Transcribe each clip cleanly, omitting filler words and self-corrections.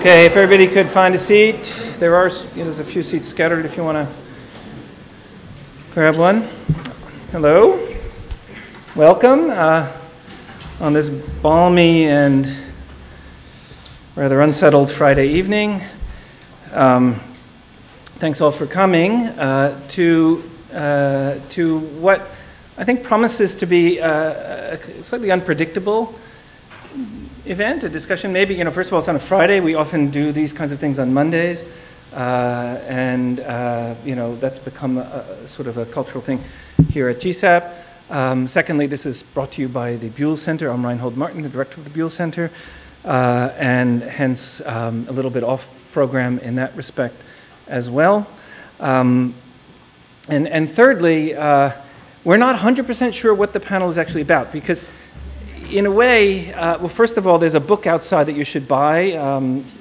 Okay, if everybody could find a seat. There's a few seats scattered if you want to grab one. Hello. Welcome on this balmy and rather unsettled Friday evening. Thanks all for coming to what I think promises to be a slightly unpredictable event, a discussion. Maybe, first of all, it's on a Friday. We often do these kinds of things on Mondays. And that's become a sort of a cultural thing here at GSAPP. Secondly, this is brought to you by the Buell Center. I'm Reinhold Martin, the director of the Buell Center, and hence a little bit off program in that respect as well. And thirdly, we're not 100% sure what the panel is actually about, because in a way, well, first of all, there's a book outside that you should buy,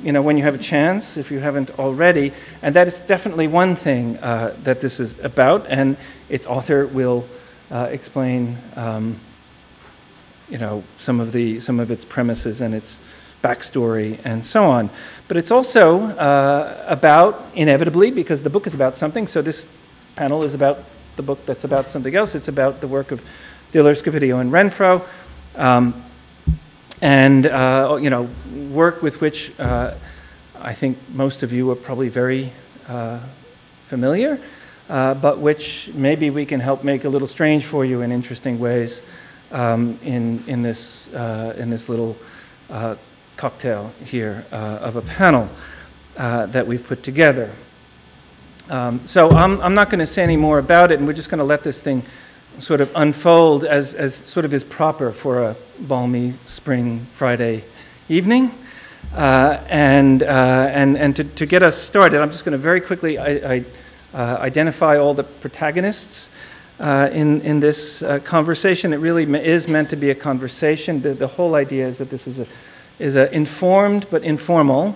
when you have a chance, if you haven't already, and that is definitely one thing that this is about, and its author will explain, some of its premises and its backstory and so on. But it's also about, inevitably, because the book is about something, so this panel is about the book that's about something else. It's about the work of Diller Scofidio and Renfro. Work with which I think most of you are probably very familiar, but which maybe we can help make a little strange for you in interesting ways in this little cocktail here of a panel that we've put together. So I'm not going to say any more about it, and we're just going to let this thing sort of unfold as sort of is proper for a balmy spring Friday evening. And to get us started, I'm just going to very quickly identify all the protagonists in this conversation. It really is meant to be a conversation. The whole idea is that this is a informed but informal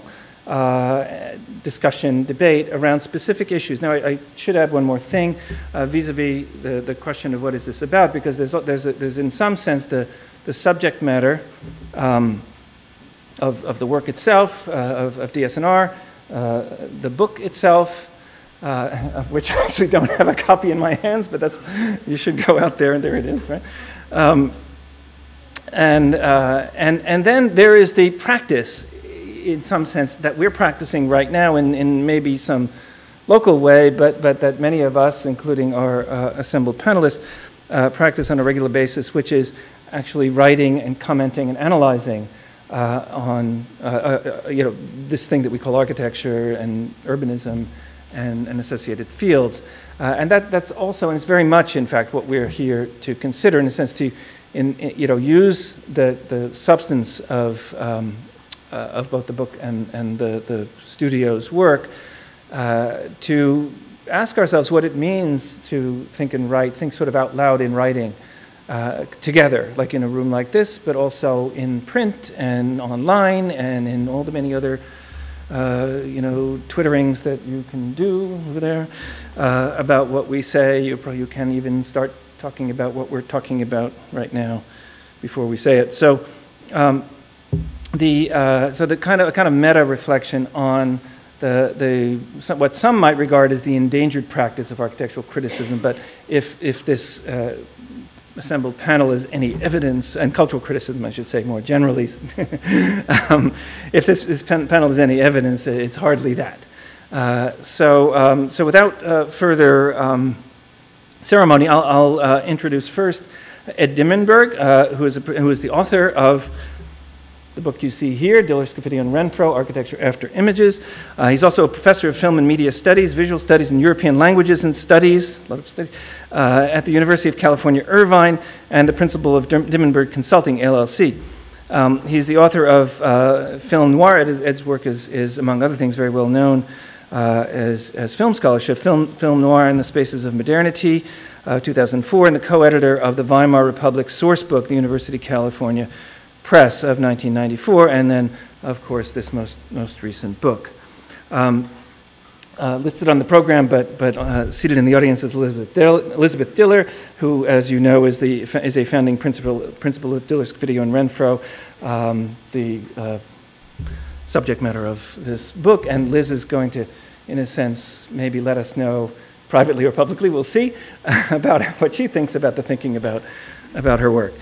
discussion, debate around specific issues. Now, I should add one more thing vis-a-vis the question of what is this about, because there's in some sense the subject matter of the work itself, of DSNR, the book itself, of which I actually don't have a copy in my hands, but you should go out there and there it is, right? And then there is the practice, in some sense, that we're practicing right now in maybe some local way, but that many of us, including our assembled panelists, practice on a regular basis, which is actually writing and commenting and analyzing on this thing that we call architecture and urbanism and associated fields. And that's also, and it's very much, in fact, what we're here to consider, in a sense, to use the substance of both the book and the studio's work to ask ourselves what it means to think and write, think sort of out loud in writing together, like in a room like this, but also in print and online and in all the many other twitterings that you can do over there about what we say. You can even start talking about what we're talking about right now before we say it. So the kind of meta reflection on what some might regard as the endangered practice of architectural criticism, but if this assembled panel is any evidence, and cultural criticism, I should say more generally, if this panel is any evidence, it's hardly that. So without further ceremony, I'll introduce first Ed Dimendberg, who is the author of the book you see here, Diller Scofidio and Renfro, Architecture After Images. He's also a professor of film and media studies, visual studies, and European languages and studies, a lot of studies, at the University of California, Irvine, and the principal of Dimendberg Consulting, LLC. He's the author of Film Noir. Ed's work is, among other things, very well known as film scholarship. Film Noir in the Spaces of Modernity, 2004, and the co-editor of the Weimar Republic Sourcebook, the University of California Press of 1994, and then, of course, this most recent book. Listed on the program, but seated in the audience is Elizabeth Diller, who, as you know, is a founding principal of Diller Scofidio and Renfro, the subject matter of this book, and Liz is going to, in a sense, maybe let us know privately or publicly, we'll see, about what she thinks about the thinking about her work.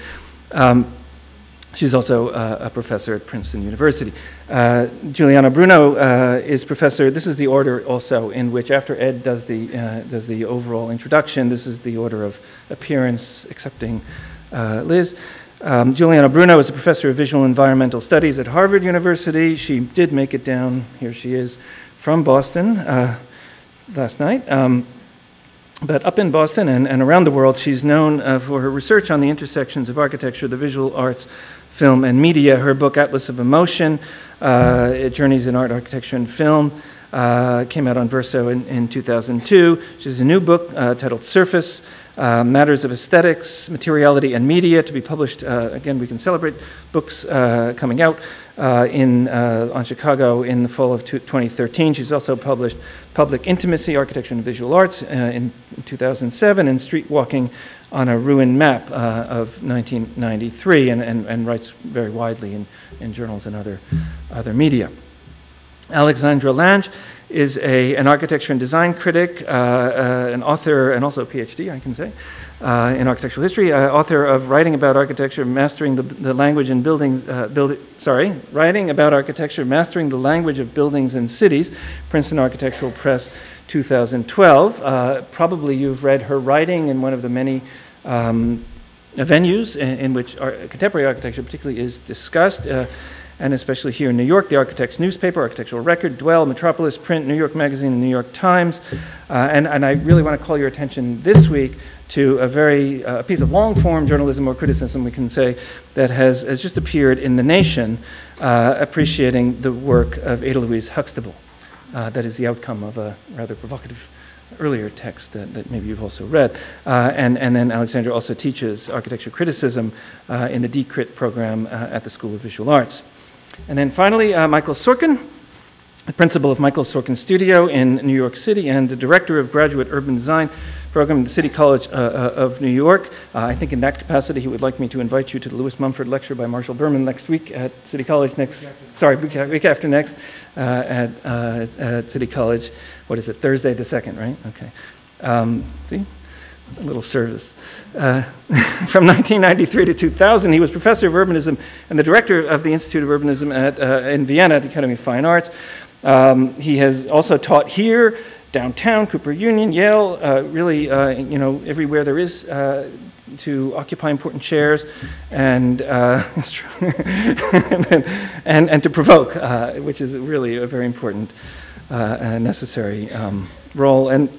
She's also a professor at Princeton University. Giuliana Bruno is professor. This is the order also in which, after Ed does the overall introduction, this is the order of appearance, excepting Liz. Giuliana Bruno is a professor of visual environmental studies at Harvard University. She did make it down, here she is, from Boston last night. But up in Boston and around the world, she's known for her research on the intersections of architecture, the visual arts, film, and media. Her book, Atlas of Emotion, Journeys in Art, Architecture, and Film, came out on Verso in 2002. She has a new book titled Surface, Matters of Aesthetics, Materiality, and Media, to be published, again, we can celebrate books coming out on Chicago in the fall of 2013. She's also published Public Intimacy, Architecture and Visual Arts in 2007, and Street Walking on a Ruined Map of 1993, and writes very widely in journals and other media. Alexandra Lange is an architecture and design critic, an author, and also a PhD, I can say, in architectural history, author of Writing About Architecture, Mastering the Language in Buildings, Writing About Architecture, Mastering the Language of Buildings and Cities, Princeton Architectural Press, 2012. Probably you've read her writing in one of the many venues in which contemporary architecture particularly is discussed, and especially here in New York, the Architect's Newspaper, Architectural Record, Dwell, Metropolis Print, New York Magazine, and New York Times. And I really want to call your attention this week to a piece of long-form journalism or criticism, we can say, that has just appeared in The Nation, appreciating the work of Ada Louise Huxtable. That is the outcome of a rather provocative earlier text that maybe you've also read. And then Alexandra also teaches architecture criticism in the DCrit program at the School of Visual Arts. And then finally, Michael Sorkin, the principal of Michael Sorkin Studio in New York City and the director of Graduate Urban Design program at the City College of New York. I think in that capacity he would like me to invite you to the Lewis Mumford lecture by Marshall Berman next week at City College week after next at City College. What is it, Thursday the 2nd, right? Okay. See? A little service. From 1993 to 2000, he was professor of urbanism and the director of the Institute of Urbanism in Vienna at the Academy of Fine Arts. He has also taught here, downtown, Cooper Union, Yale, really, everywhere there is to occupy important chairs and and to provoke, which is really a very important and necessary role. And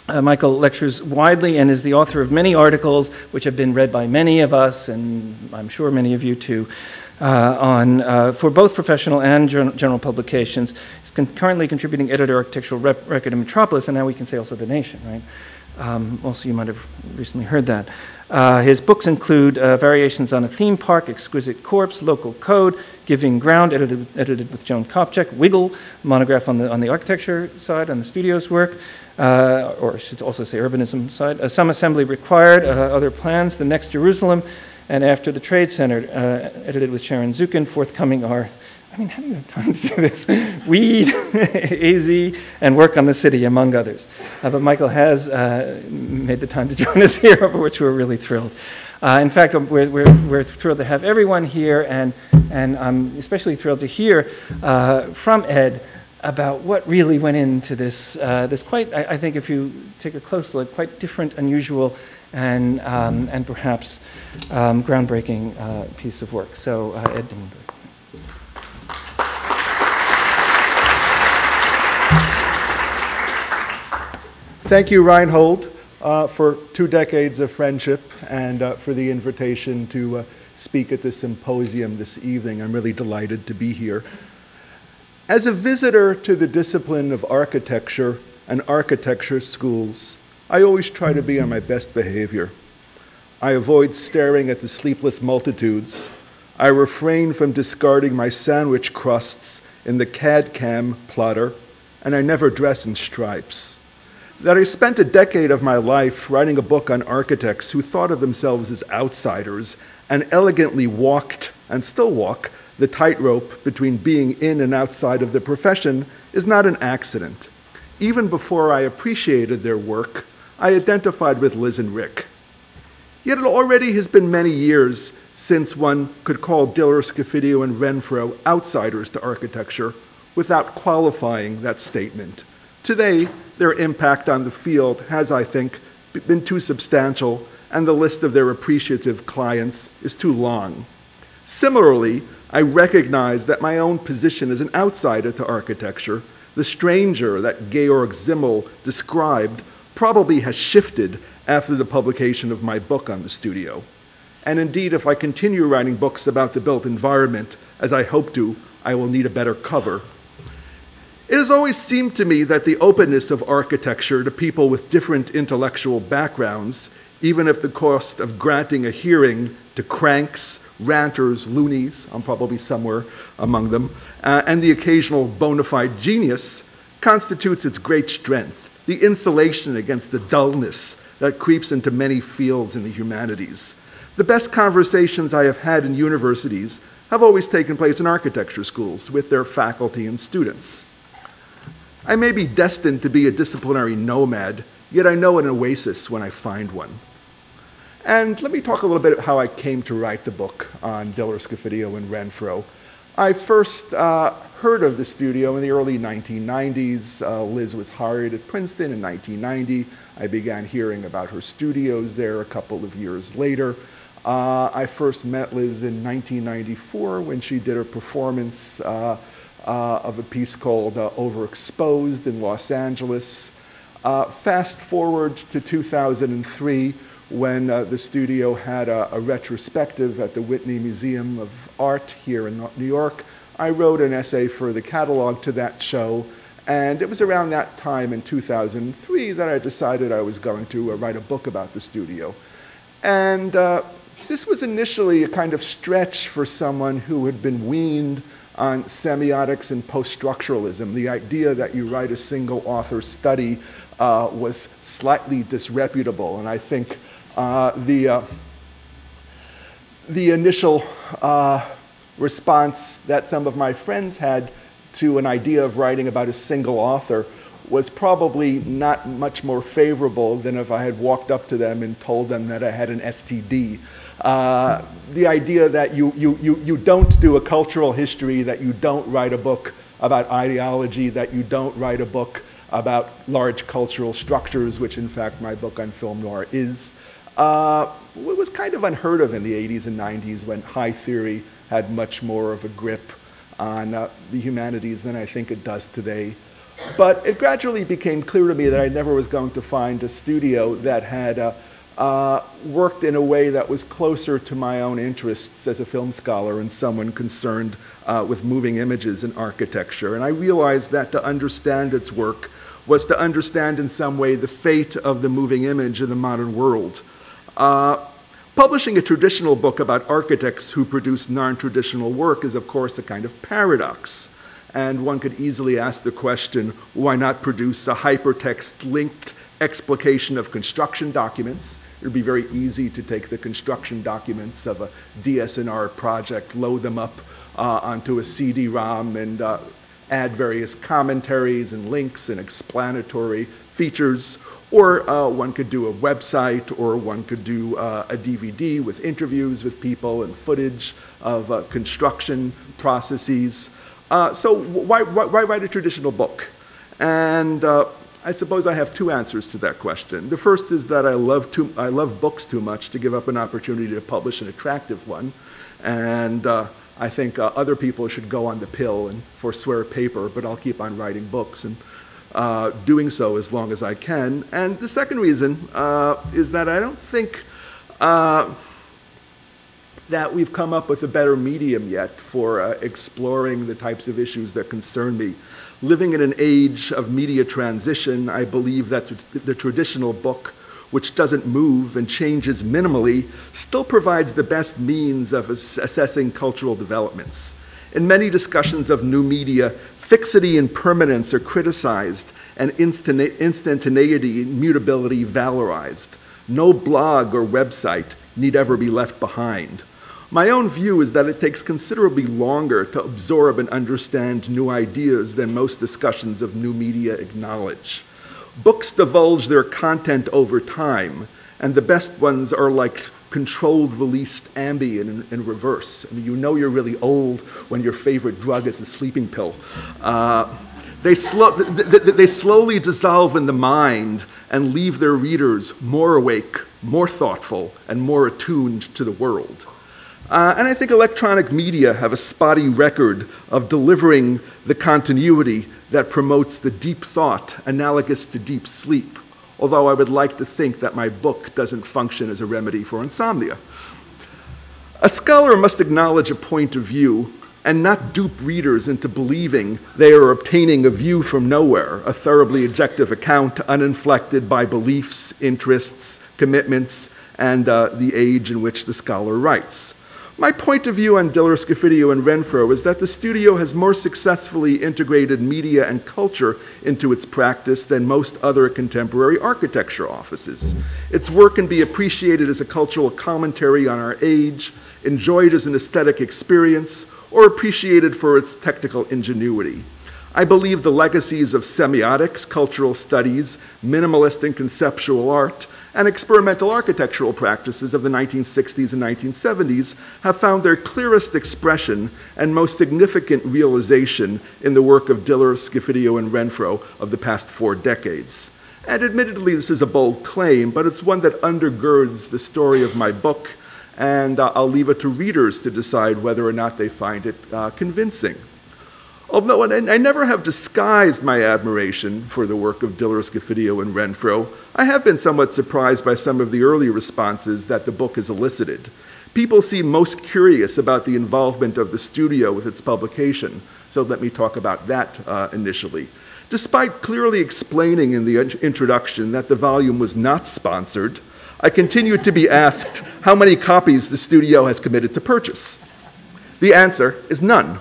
Michael lectures widely and is the author of many articles which have been read by many of us, and I'm sure many of you too, for both professional and general publications. He's currently contributing editor Architectural Record in Metropolis, and now we can say also The Nation, right? Also, you might have recently heard that. His books include Variations on a Theme Park, Exquisite Corpse, Local Code, Giving Ground, edited with Joan Kopchak, Wiggle, monograph on the architecture side, on the studio's work, or I should also say urbanism side. Some Assembly Required, Other Plans, The Next Jerusalem, and After the Trade Center, edited with Sharon Zukin. Forthcoming are, how do you have time to do this? Weed, AZ, and Work on the City, among others. But Michael has made the time to join us here, over which we're really thrilled. In fact, we're thrilled to have everyone here, and I'm especially thrilled to hear from Ed about what really went into this quite, I think if you take a close look, quite different, unusual, and perhaps groundbreaking piece of work. So, Ed Dimendberg. Thank you, Reinhold, for 2 decades of friendship and for the invitation to speak at this symposium this evening. I'm really delighted to be here. As a visitor to the discipline of architecture and architecture schools, I always try to be on my best behavior. I avoid staring at the sleepless multitudes. I refrain from discarding my sandwich crusts in the CAD/CAM plotter, and I never dress in stripes. That I spent a decade of my life writing a book on architects who thought of themselves as outsiders and elegantly walked and still walk the tightrope between being in and outside of the profession is not an accident. Even before I appreciated their work, I identified with Liz and Rick. Yet it already has been many years since one could call Diller, Scofidio, and Renfro outsiders to architecture without qualifying that statement. Today, their impact on the field has, I think, been too substantial, and the list of their appreciative clients is too long. Similarly, I recognize that my own position as an outsider to architecture, the stranger that Georg Simmel described, probably has shifted after the publication of my book on the studio. And indeed, if I continue writing books about the built environment, as I hope to, I will need a better cover. It has always seemed to me that the openness of architecture to people with different intellectual backgrounds, even at the cost of granting a hearing to cranks, ranters, loonies, I'm probably somewhere among them, and the occasional bona fide genius, constitutes its great strength, the insulation against the dullness that creeps into many fields in the humanities. The best conversations I have had in universities have always taken place in architecture schools with their faculty and students. I may be destined to be a disciplinary nomad, yet I know an oasis when I find one. And let me talk a little bit about how I came to write the book on Diller, Scofidio, and Renfro. I first heard of the studio in the early 1990s. Liz was hired at Princeton in 1990. I began hearing about her studios there a couple of years later. I first met Liz in 1994 when she did a performance of a piece called Overexposed in Los Angeles. Fast forward to 2003 when the studio had a retrospective at the Whitney Museum of Art here in New York. I wrote an essay for the catalog to that show, and it was around that time in 2003 that I decided I was going to write a book about the studio. And this was initially a kind of stretch for someone who had been weaned on semiotics and post-structuralism. The idea that you write a single author study was slightly disreputable, and I think the initial response that some of my friends had to an idea of writing about a single author was probably not much more favorable than if I had walked up to them and told them that I had an STD. The idea that you don't do a cultural history, that you don't write a book about ideology, that you don't write a book about large cultural structures, which in fact my book on film noir is, was kind of unheard of in the 80s and 90s when high theory had much more of a grip on the humanities than I think it does today. But it gradually became clear to me that I never was going to find a studio that had worked in a way that was closer to my own interests as a film scholar and someone concerned with moving images in architecture. And I realized that to understand its work was to understand in some way the fate of the moving image in the modern world. Publishing a traditional book about architects who produce non-traditional work is, of course, a kind of paradox. And one could easily ask the question, why not produce a hypertext-linked explication of construction documents? It would be very easy to take the construction documents of a DSNR project, load them up onto a CD-ROM, and add various commentaries and links and explanatory features. Or one could do a website, or one could do a DVD with interviews with people and footage of construction processes. So why write a traditional book? And I suppose I have two answers to that question. The first is that I love books too much to give up an opportunity to publish an attractive one. And I think other people should go on the pill and forswear paper, but I'll keep on writing books and doing so as long as I can. And the second reason is that I don't think that we've come up with a better medium yet for exploring the types of issues that concern me. Living in an age of media transition, I believe that the traditional book, which doesn't move and changes minimally, still provides the best means of assessing cultural developments. In many discussions of new media, fixity and permanence are criticized, and instantaneity and mutability valorized. No blog or website need ever be left behind. My own view is that it takes considerably longer to absorb and understand new ideas than most discussions of new media acknowledge. Books divulge their content over time, and the best ones are like controlled released Ambien in reverse. I mean, you know you're really old when your favorite drug is a sleeping pill. They slowly dissolve in the mind and leave their readers more awake, more thoughtful, and more attuned to the world. And I think electronic media have a spotty record of delivering the continuity that promotes the deep thought analogous to deep sleep, although I would like to think that my book doesn't function as a remedy for insomnia. A scholar must acknowledge a point of view and not dupe readers into believing they are obtaining a view from nowhere, a thoroughly objective account uninflected by beliefs, interests, commitments, and the age in which the scholar writes. My point of view on Diller Scofidio and Renfro is that the studio has more successfully integrated media and culture into its practice than most other contemporary architecture offices. Its work can be appreciated as a cultural commentary on our age, enjoyed as an aesthetic experience, or appreciated for its technical ingenuity. I believe the legacies of semiotics, cultural studies, minimalist and conceptual art, and experimental architectural practices of the 1960s and 1970s have found their clearest expression and most significant realization in the work of Diller, Scofidio, and Renfro of the past 4 decades. And admittedly, this is a bold claim, but it's one that undergirds the story of my book, and I'll leave it to readers to decide whether or not they find it convincing. Although I never have disguised my admiration for the work of Diller, Scofidio, and Renfro, I have been somewhat surprised by some of the early responses that the book has elicited. People seem most curious about the involvement of the studio with its publication, so let me talk about that initially. Despite clearly explaining in the introduction that the volume was not sponsored, I continue to be asked how many copies the studio has committed to purchase. The answer is none.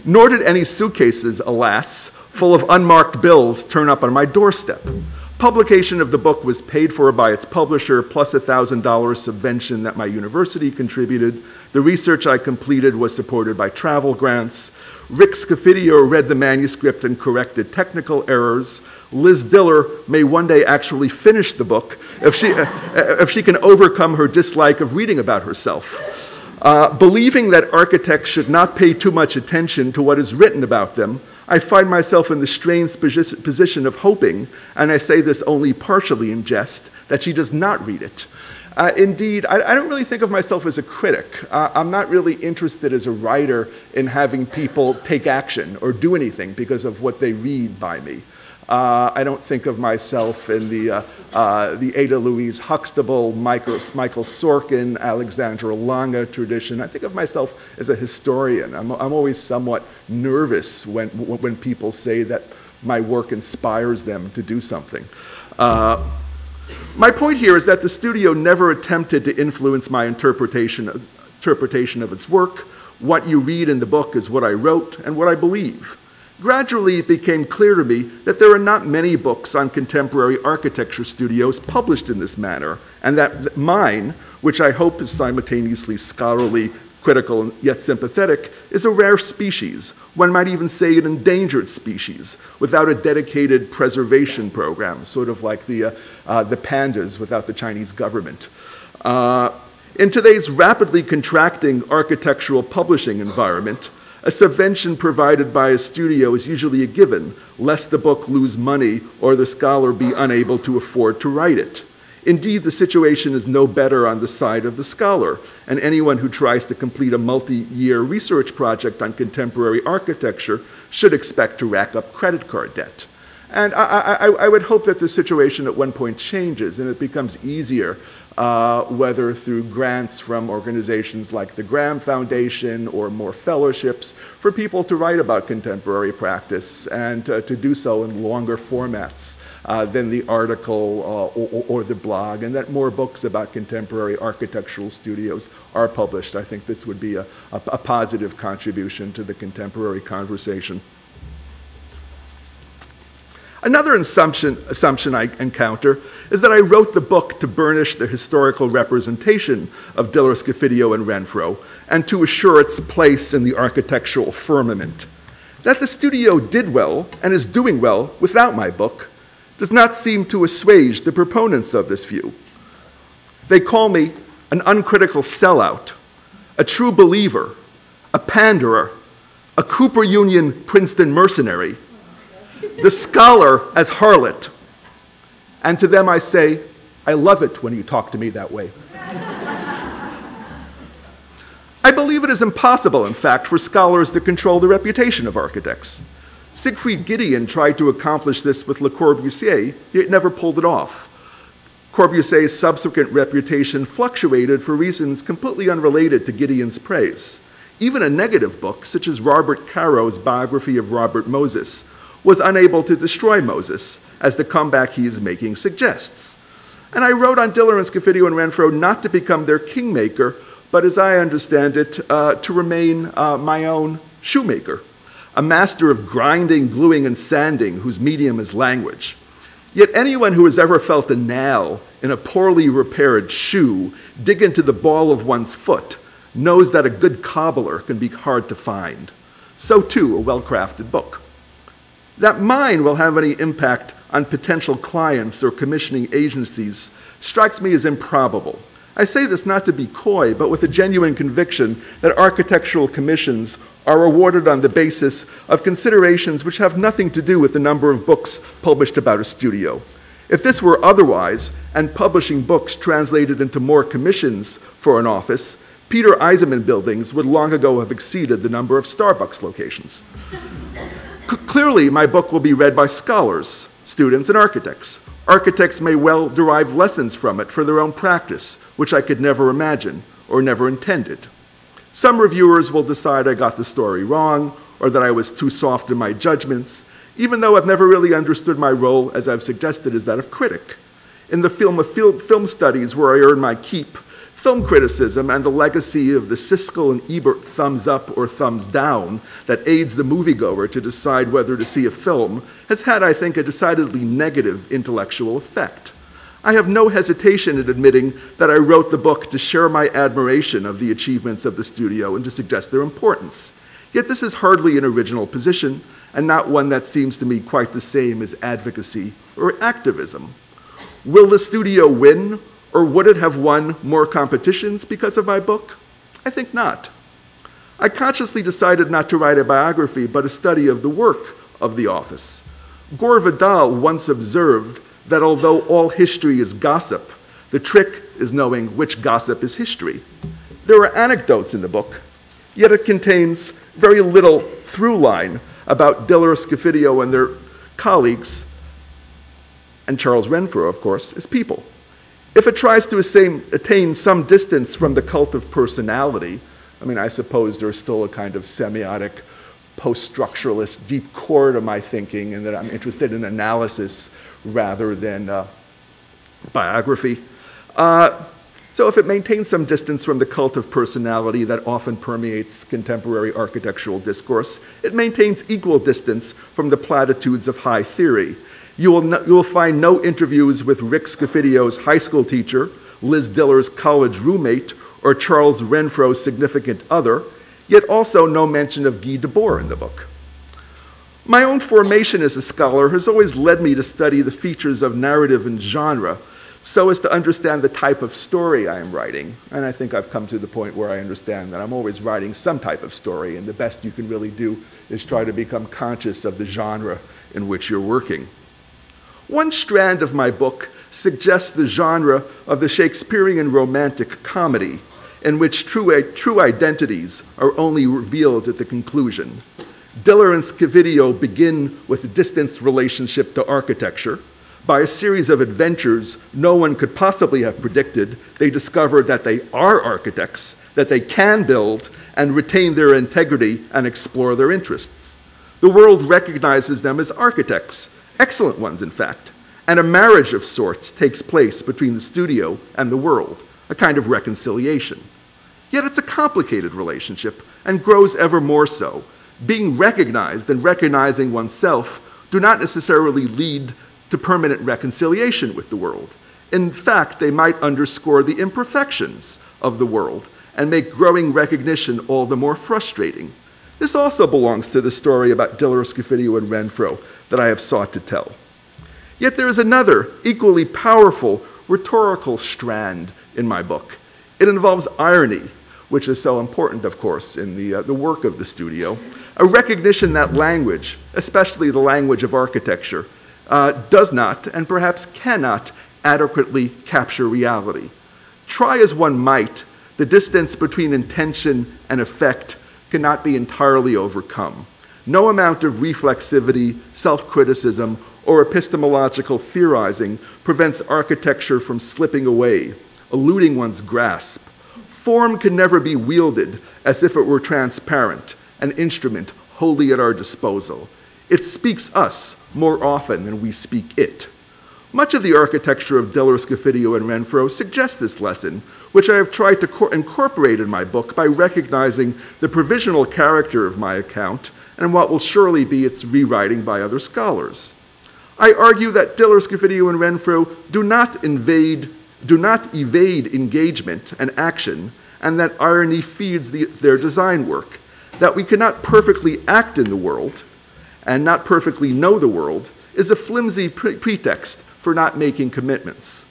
Nor did any suitcases, alas, full of unmarked bills turn up on my doorstep. Publication of the book was paid for by its publisher, plus a $1,000 subvention that my university contributed. The research I completed was supported by travel grants. Rick Scofidio read the manuscript and corrected technical errors. Liz Diller may one day actually finish the book if she can overcome her dislike of reading about herself. Believing that architects should not pay too much attention to what is written about them, I find myself in the strange position of hoping, and I say this only partially in jest, that she does not read it. Indeed, I don't really think of myself as a critic. I'm not really interested as a writer in having people take action or do anything because of what they read by me. I don't think of myself in the Ada Louise Huxtable, Michael Sorkin, Alexandra Lange tradition. I think of myself as a historian. I'm always somewhat nervous when people say that my work inspires them to do something. My point here is that the studio never attempted to influence my interpretation of its work. What you read in the book is what I wrote and what I believe. Gradually, it became clear to me that there are not many books on contemporary architecture studios published in this manner, and that mine, which I hope is simultaneously scholarly, critical, and yet sympathetic, is a rare species. One might even say an endangered species, without a dedicated preservation program, sort of like the pandas without the Chinese government. In today's rapidly contracting architectural publishing environment, a subvention provided by a studio is usually a given, lest the book lose money or the scholar be unable to afford to write it. Indeed, the situation is no better on the side of the scholar, and anyone who tries to complete a multi-year research project on contemporary architecture should expect to rack up credit card debt. And I would hope that the situation at one point changes and it becomes easier, whether through grants from organizations like the Graham Foundation or more fellowships, for people to write about contemporary practice and to do so in longer formats than the article or the blog, and that more books about contemporary architectural studios are published. I think this would be a positive contribution to the contemporary conversation. Another assumption I encounter is that I wrote the book to burnish the historical representation of Diller, Scofidio, and Renfro, and to assure its place in the architectural firmament. That the studio did well and is doing well without my book does not seem to assuage the proponents of this view. They call me an uncritical sellout, a true believer, a panderer, a Cooper Union Princeton mercenary, the scholar as harlot. And to them I say, I love it when you talk to me that way. I believe it is impossible, in fact, for scholars to control the reputation of architects. Siegfried Gideon tried to accomplish this with Le Corbusier, yet never pulled it off. Corbusier's subsequent reputation fluctuated for reasons completely unrelated to Gideon's praise. Even a negative book, such as Robert Caro's biography of Robert Moses, was unable to destroy Moses, as the comeback he is making suggests. And I wrote on Diller and Scofidio and Renfro not to become their kingmaker, but as I understand it, to remain my own shoemaker, a master of grinding, gluing, and sanding whose medium is language. Yet anyone who has ever felt a nail in a poorly repaired shoe dig into the ball of one's foot knows that a good cobbler can be hard to find. So too, a well-crafted book. That mine will have any impact on potential clients or commissioning agencies strikes me as improbable. I say this not to be coy, but with a genuine conviction that architectural commissions are awarded on the basis of considerations which have nothing to do with the number of books published about a studio. If this were otherwise, and publishing books translated into more commissions for an office, Peter Eisenman buildings would long ago have exceeded the number of Starbucks locations. Clearly, my book will be read by scholars, students, and architects. Architects may well derive lessons from it for their own practice, which I could never imagine or never intended. Some reviewers will decide I got the story wrong or that I was too soft in my judgments, even though I've never really understood my role, as I've suggested, as that of critic. In the field of film studies, where I earn my keep, film criticism and the legacy of the Siskel and Ebert thumbs up or thumbs down that aids the moviegoer to decide whether to see a film has had, I think, a decidedly negative intellectual effect. I have no hesitation in admitting that I wrote the book to share my admiration of the achievements of the studio and to suggest their importance. Yet this is hardly an original position, and not one that seems to me quite the same as advocacy or activism. Will the studio win, or would it have won more competitions because of my book? I think not. I consciously decided not to write a biography, but a study of the work of the office. Gore Vidal once observed that although all history is gossip, the trick is knowing which gossip is history. There are anecdotes in the book, yet it contains very little through line about Diller Scofidio and their colleagues, and Charles Renfro, of course, as people. If it tries to attain some distance from the cult of personality, I mean, I suppose there's still a kind of semiotic, post-structuralist deep core to my thinking, and that I'm interested in analysis rather than biography. So if it maintains some distance from the cult of personality that often permeates contemporary architectural discourse, it maintains equal distance from the platitudes of high theory. You will find no interviews with Rick Scofidio's high school teacher, Liz Diller's college roommate, or Charles Renfro's significant other, yet also no mention of Guy Debord in the book. My own formation as a scholar has always led me to study the features of narrative and genre so as to understand the type of story I am writing. And I think I've come to the point where I understand that I'm always writing some type of story, and the best you can really do is try to become conscious of the genre in which you're working. One strand of my book suggests the genre of the Shakespearean romantic comedy, in which true identities are only revealed at the conclusion. Diller and Scofidio begin with a distanced relationship to architecture. By a series of adventures no one could possibly have predicted, they discover that they are architects, that they can build and retain their integrity and explore their interests. The world recognizes them as architects, excellent ones in fact, and a marriage of sorts takes place between the studio and the world, a kind of reconciliation. Yet it's a complicated relationship and grows ever more so. Being recognized and recognizing oneself do not necessarily lead to permanent reconciliation with the world. In fact, they might underscore the imperfections of the world and make growing recognition all the more frustrating. This also belongs to the story about Diller Scofidio and Renfro that I have sought to tell. Yet there is another, equally powerful, rhetorical strand in my book. It involves irony, which is so important, of course, in the work of the studio, a recognition that language, especially the language of architecture, does not, and perhaps cannot, adequately capture reality. Try as one might, the distance between intention and effect cannot be entirely overcome. No amount of reflexivity, self-criticism, or epistemological theorizing prevents architecture from slipping away, eluding one's grasp. Form can never be wielded as if it were transparent, an instrument wholly at our disposal. It speaks us more often than we speak it. Much of the architecture of Diller Scofidio and Renfro suggests this lesson, which I have tried to incorporate in my book by recognizing the provisional character of my account and what will surely be its rewriting by other scholars. I argue that Diller Scofidio and Renfro do not evade engagement and action, and that irony feeds their design work, that we cannot perfectly act in the world and not perfectly know the world is a flimsy pretext for not making commitments.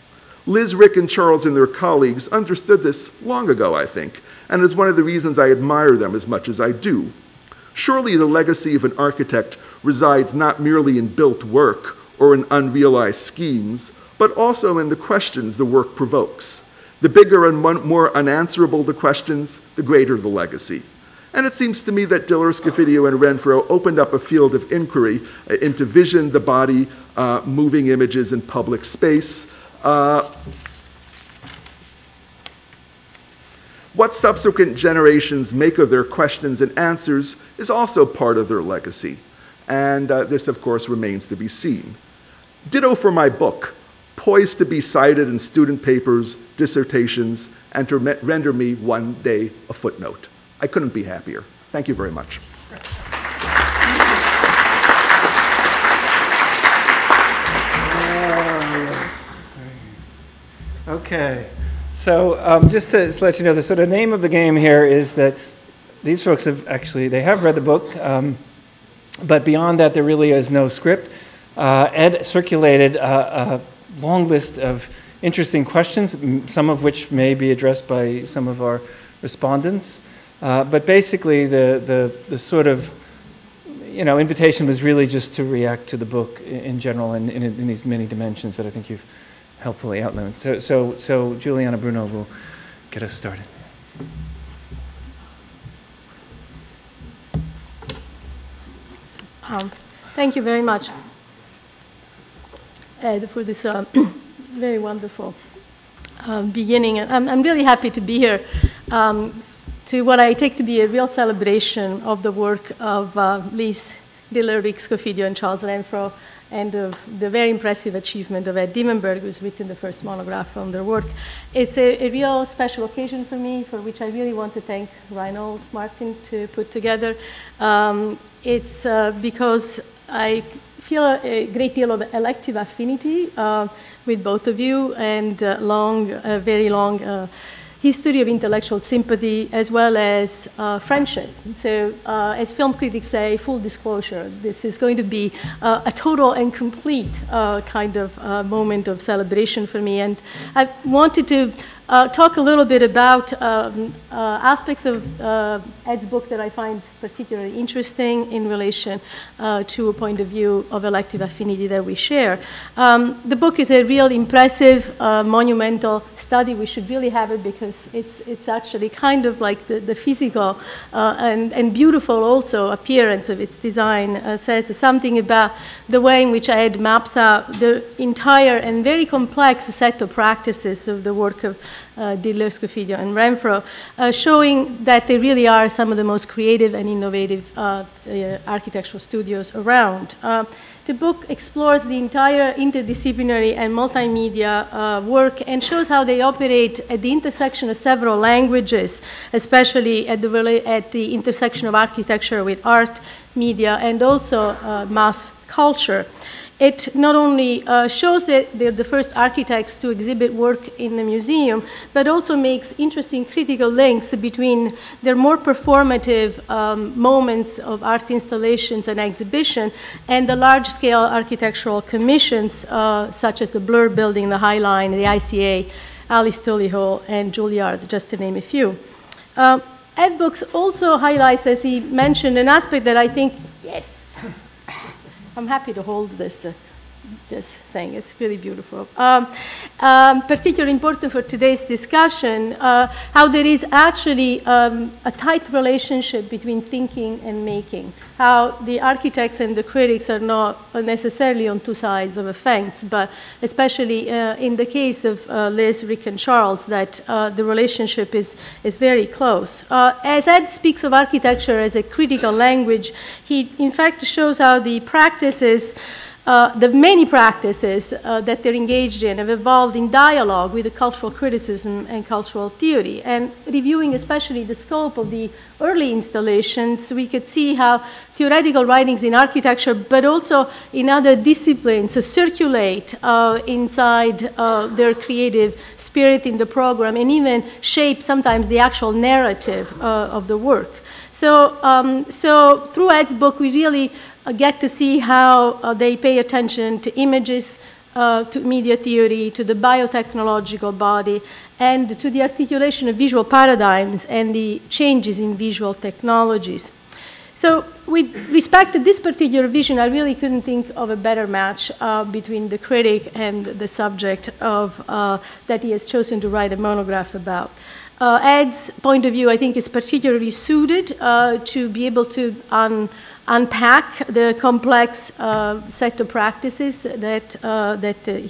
Liz, Rick, and Charles and their colleagues understood this long ago, I think, and is one of the reasons I admire them as much as I do. Surely the legacy of an architect resides not merely in built work or in unrealized schemes, but also in the questions the work provokes. The bigger and more unanswerable the questions, the greater the legacy. And it seems to me that Diller Scofidio and Renfro opened up a field of inquiry into vision, the body, moving images in public space. What subsequent generations make of their questions and answers is also part of their legacy. And this, of course, remains to be seen. Ditto for my book, poised to be cited in student papers, dissertations, and to render me one day a footnote. I couldn't be happier. Thank you very much. Okay, so just to let you know, the sort of name of the game here is that these folks have actually, they have read the book, but beyond that there really is no script. Ed circulated a long list of interesting questions, some of which may be addressed by some of our respondents. But basically the sort of, invitation was really just to react to the book in general and in these many dimensions that I think you've helpfully outlined. So Giuliana, Bruno will get us started. Thank you very much, Ed, for this very wonderful beginning. I'm really happy to be here to what I take to be a real celebration of the work of Liz, Diller, Rick Scofidio, and Charles Renfro, and of the very impressive achievement of Ed Dimendberg, who's written the first monograph on their work. It's a real special occasion for me, for which I really want to thank Reinhold Martin to put together. It's because I feel a great deal of elective affinity with both of you, and very long history of intellectual sympathy, as well as friendship. So as film critics say, full disclosure, this is going to be a total and complete kind of moment of celebration for me. And I wanted to talk a little bit about aspects of Ed's book that I find particularly interesting in relation to a point of view of elective affinity that we share. The book is a real impressive, monumental study. We should really have it because it's actually kind of like the physical and beautiful also appearance of its design says something about the way in which Ed maps out the entire and very complex set of practices of the work of Diller, Scofidio, and Renfro, showing that they really are some of the most creative and innovative architectural studios around. The book explores the entire interdisciplinary and multimedia work and shows how they operate at the intersection of several languages, especially at the intersection of architecture with art, media, and also mass culture. It not only shows that they're the first architects to exhibit work in the museum, but also makes interesting critical links between their more performative moments of art installations and exhibition and the large-scale architectural commissions, such as the Blur Building, the High Line, the ICA, Alice Tully Hall, and Juilliard, just to name a few. Ed Books also highlights, as he mentioned, an aspect that I think, yes, I'm happy to hold this thing. It's really beautiful. Particularly important for today's discussion, how there is actually a tight relationship between thinking and making. How the architects and the critics are not necessarily on two sides of a fence, but especially in the case of Liz, Rick, and Charles, that the relationship is very close. As Ed speaks of architecture as a critical language, he in fact shows how the practices, the many practices that they're engaged in have evolved in dialogue with the cultural criticism and cultural theory. And reviewing especially the scope of the early installations, we could see how theoretical writings in architecture, but also in other disciplines, circulate inside their creative spirit in the program and even shape sometimes the actual narrative of the work. So through Ed's book, we really get to see how they pay attention to images, to media theory, to the biotechnological body, and to the articulation of visual paradigms and the changes in visual technologies. So with respect to this particular vision, I really couldn't think of a better match between the critic and the subject of, that he has chosen to write a monograph about. Ed's point of view, I think, is particularly suited to be able to unpack the complex set of practices that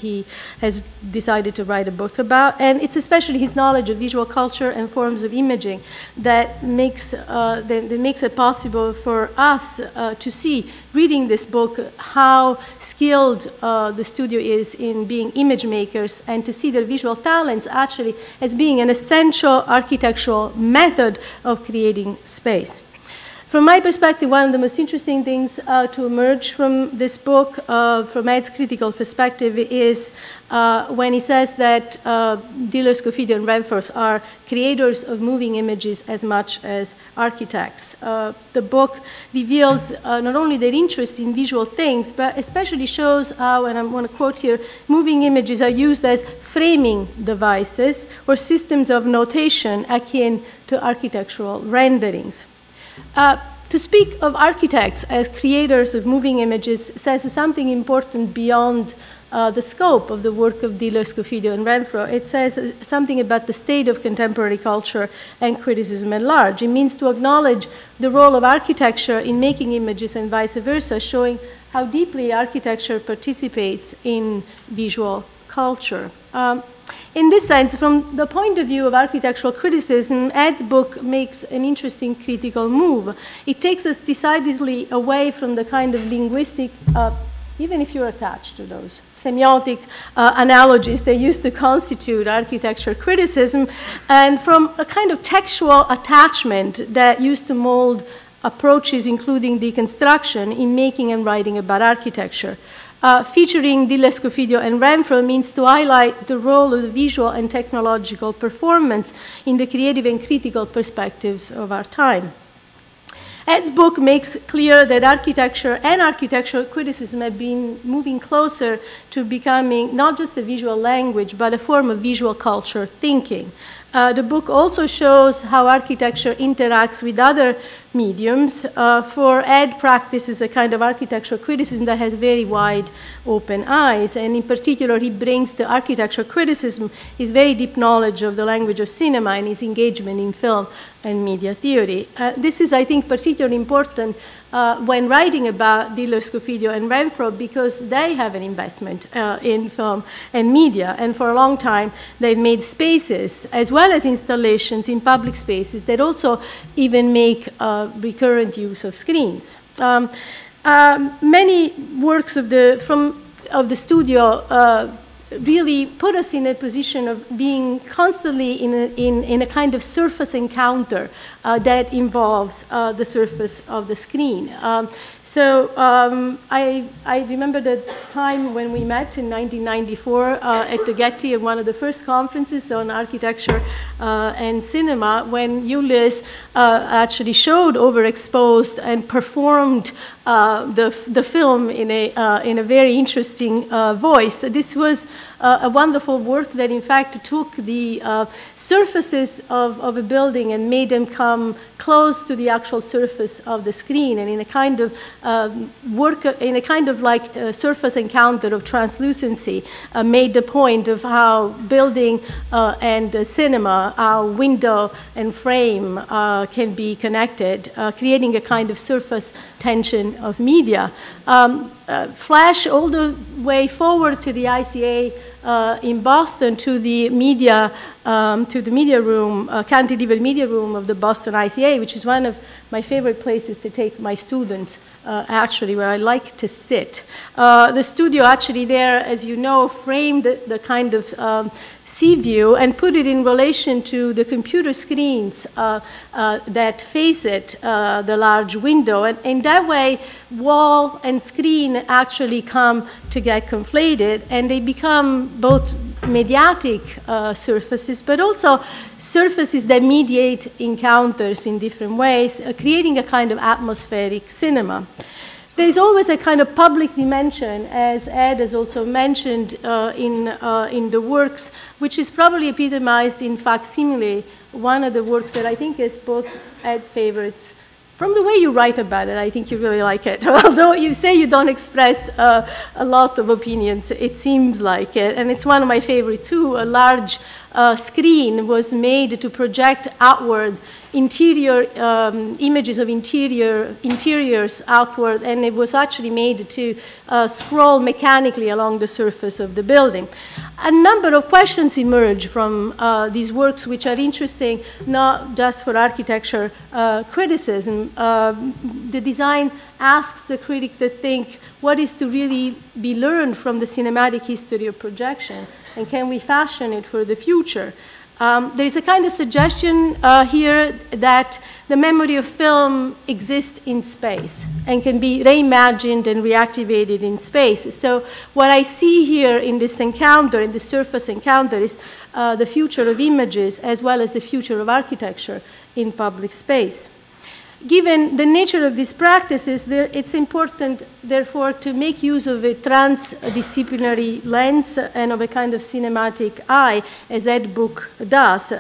he has decided to write a book about. And it's especially his knowledge of visual culture and forms of imaging that makes it possible for us to see, reading this book, how skilled the studio is in being image makers, and to see their visual talents actually as being an essential architectural method of creating space. From my perspective, one of the most interesting things to emerge from this book, from Ed's critical perspective, is when he says that Diller, Scofidio, and Renfro are creators of moving images as much as architects. The book reveals not only their interest in visual things, but especially shows how, and I want to quote here, moving images are used as framing devices or systems of notation akin to architectural renderings. To speak of architects as creators of moving images says something important beyond the scope of the work of Diller, Scofidio, and Renfro. It says something about the state of contemporary culture and criticism at large. It means to acknowledge the role of architecture in making images and vice versa, showing how deeply architecture participates in visual culture. In this sense, from the point of view of architectural criticism, Ed's book makes an interesting critical move. It takes us decidedly away from the kind of linguistic, even if you're attached to those semiotic analogies that used to constitute architecture criticism, and from a kind of textual attachment that used to mold approaches, including deconstruction, in making and writing about architecture. Featuring Diller, Scofidio, and Renfro means to highlight the role of the visual and technological performance in the creative and critical perspectives of our time. Ed's book makes clear that architecture and architectural criticism have been moving closer to becoming not just a visual language, but a form of visual culture thinking. The book also shows how architecture interacts with other mediums. For Ed, practice is a kind of architectural criticism that has very wide open eyes, and in particular he brings to architectural criticism his very deep knowledge of the language of cinema and his engagement in film and media theory. This is, I think, particularly important when writing about Diller, Scofidio, and Renfro, because they have an investment in film and media, and for a long time they've made spaces as well as installations in public spaces that also even make recurrent use of screens. Many works of the studio really put us in a position of being constantly in a kind of surface encounter that involves the surface of the screen. I remember the time when we met in 1994 at the Getty at one of the first conferences on architecture and cinema, when you, Liz, actually showed Overexposed and performed the film in a very interesting voice. This was a wonderful work that in fact took the surfaces of a building and made them come close to the actual surface of the screen, and in a kind of surface encounter of translucency, made the point of how building and cinema, how window and frame can be connected, creating a kind of surface tension of media. Flash all the way forward to the ICA in Boston, to the media room, cantilever media room of the Boston ICA, which is one of my favorite places to take my students, actually, where I like to sit. The studio actually there, as you know, framed the kind of sea view and put it in relation to the computer screens that face it, the large window. And in that way, wall and screen actually come to get conflated, and they become both mediatic surfaces, but also surfaces that mediate encounters in different ways, creating a kind of atmospheric cinema. There is always a kind of public dimension, as Ed has also mentioned in the works, which is probably epitomized in Facsimile, one of the works that I think is both Ed favorites. From the way you write about it, I think you really like it. Although you say you don't express a lot of opinions, it seems like it. And it's one of my favorites too. A large screen was made to project outward interior images of interiors outward, and it was actually made to scroll mechanically along the surface of the building. A number of questions emerge from these works, which are interesting not just for architecture criticism. The design asks the critic to think what is to really be learned from the cinematic history of projection, and can we fashion it for the future? There is a kind of suggestion here that the memory of film exists in space and can be reimagined and reactivated in space. So what I see here in this encounter, in the surface encounter, is the future of images as well as the future of architecture in public space. Given the nature of these practices, it's important, therefore, to make use of a transdisciplinary lens and of a kind of cinematic eye, as Ed Book does,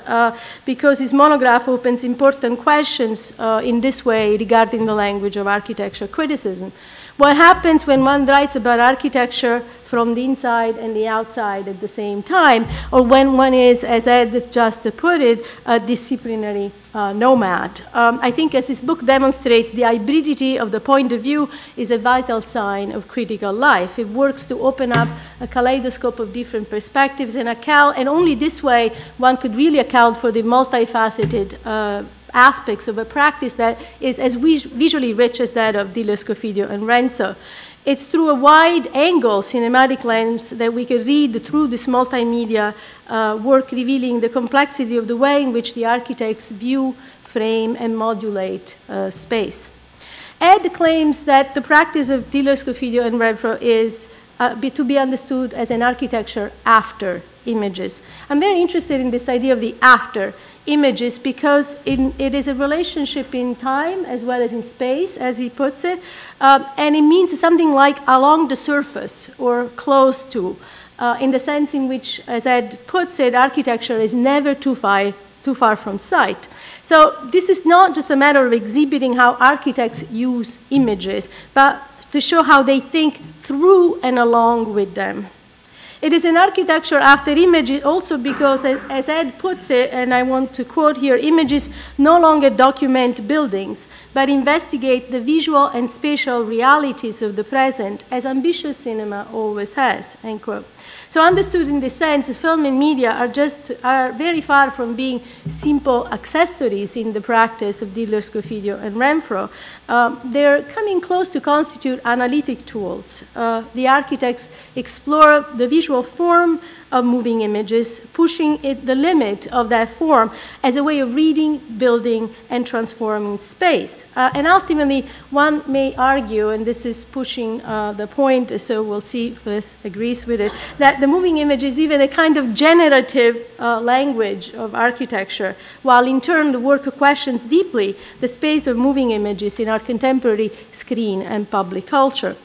because his monograph opens important questions in this way regarding the language of architecture criticism. What happens when one writes about architecture from the inside and the outside at the same time, or when one is, as Ed just put it, a disciplinary nomad? I think, as this book demonstrates, the hybridity of the point of view is a vital sign of critical life. It works to open up a kaleidoscope of different perspectives and only this way one could really account for the multifaceted aspects of a practice that is as visually rich as that of Diller, Scofidio, and Renfro. It's through a wide-angle cinematic lens that we can read through this multimedia work, revealing the complexity of the way in which the architects view, frame, and modulate space. Ed claims that the practice of Diller, Scofidio, and Renfro is to be understood as an architecture after images. I'm very interested in this idea of the after images because it is a relationship in time as well as in space, as he puts it, and it means something like along the surface or close to, in the sense in which, as Ed puts it, architecture is never too far from sight. So this is not just a matter of exhibiting how architects use images, but to show how they think through and along with them. It is an architecture after images also because, as Ed puts it, and I want to quote here, images no longer document buildings, but investigate the visual and spatial realities of the present, as ambitious cinema always has, end quote. So understood in this sense, film and media are very far from being simple accessories in the practice of Diller, Scofidio, and Renfro. They're coming close to constitute analytic tools. The architects explore the visual form of moving images, pushing the limit of that form as a way of reading, building, and transforming space. And ultimately, one may argue, and this is pushing the point, so we'll see if this agrees with it, that the moving image is even a kind of generative language of architecture, while in turn the work questions deeply the space of moving images in our contemporary screen and public culture.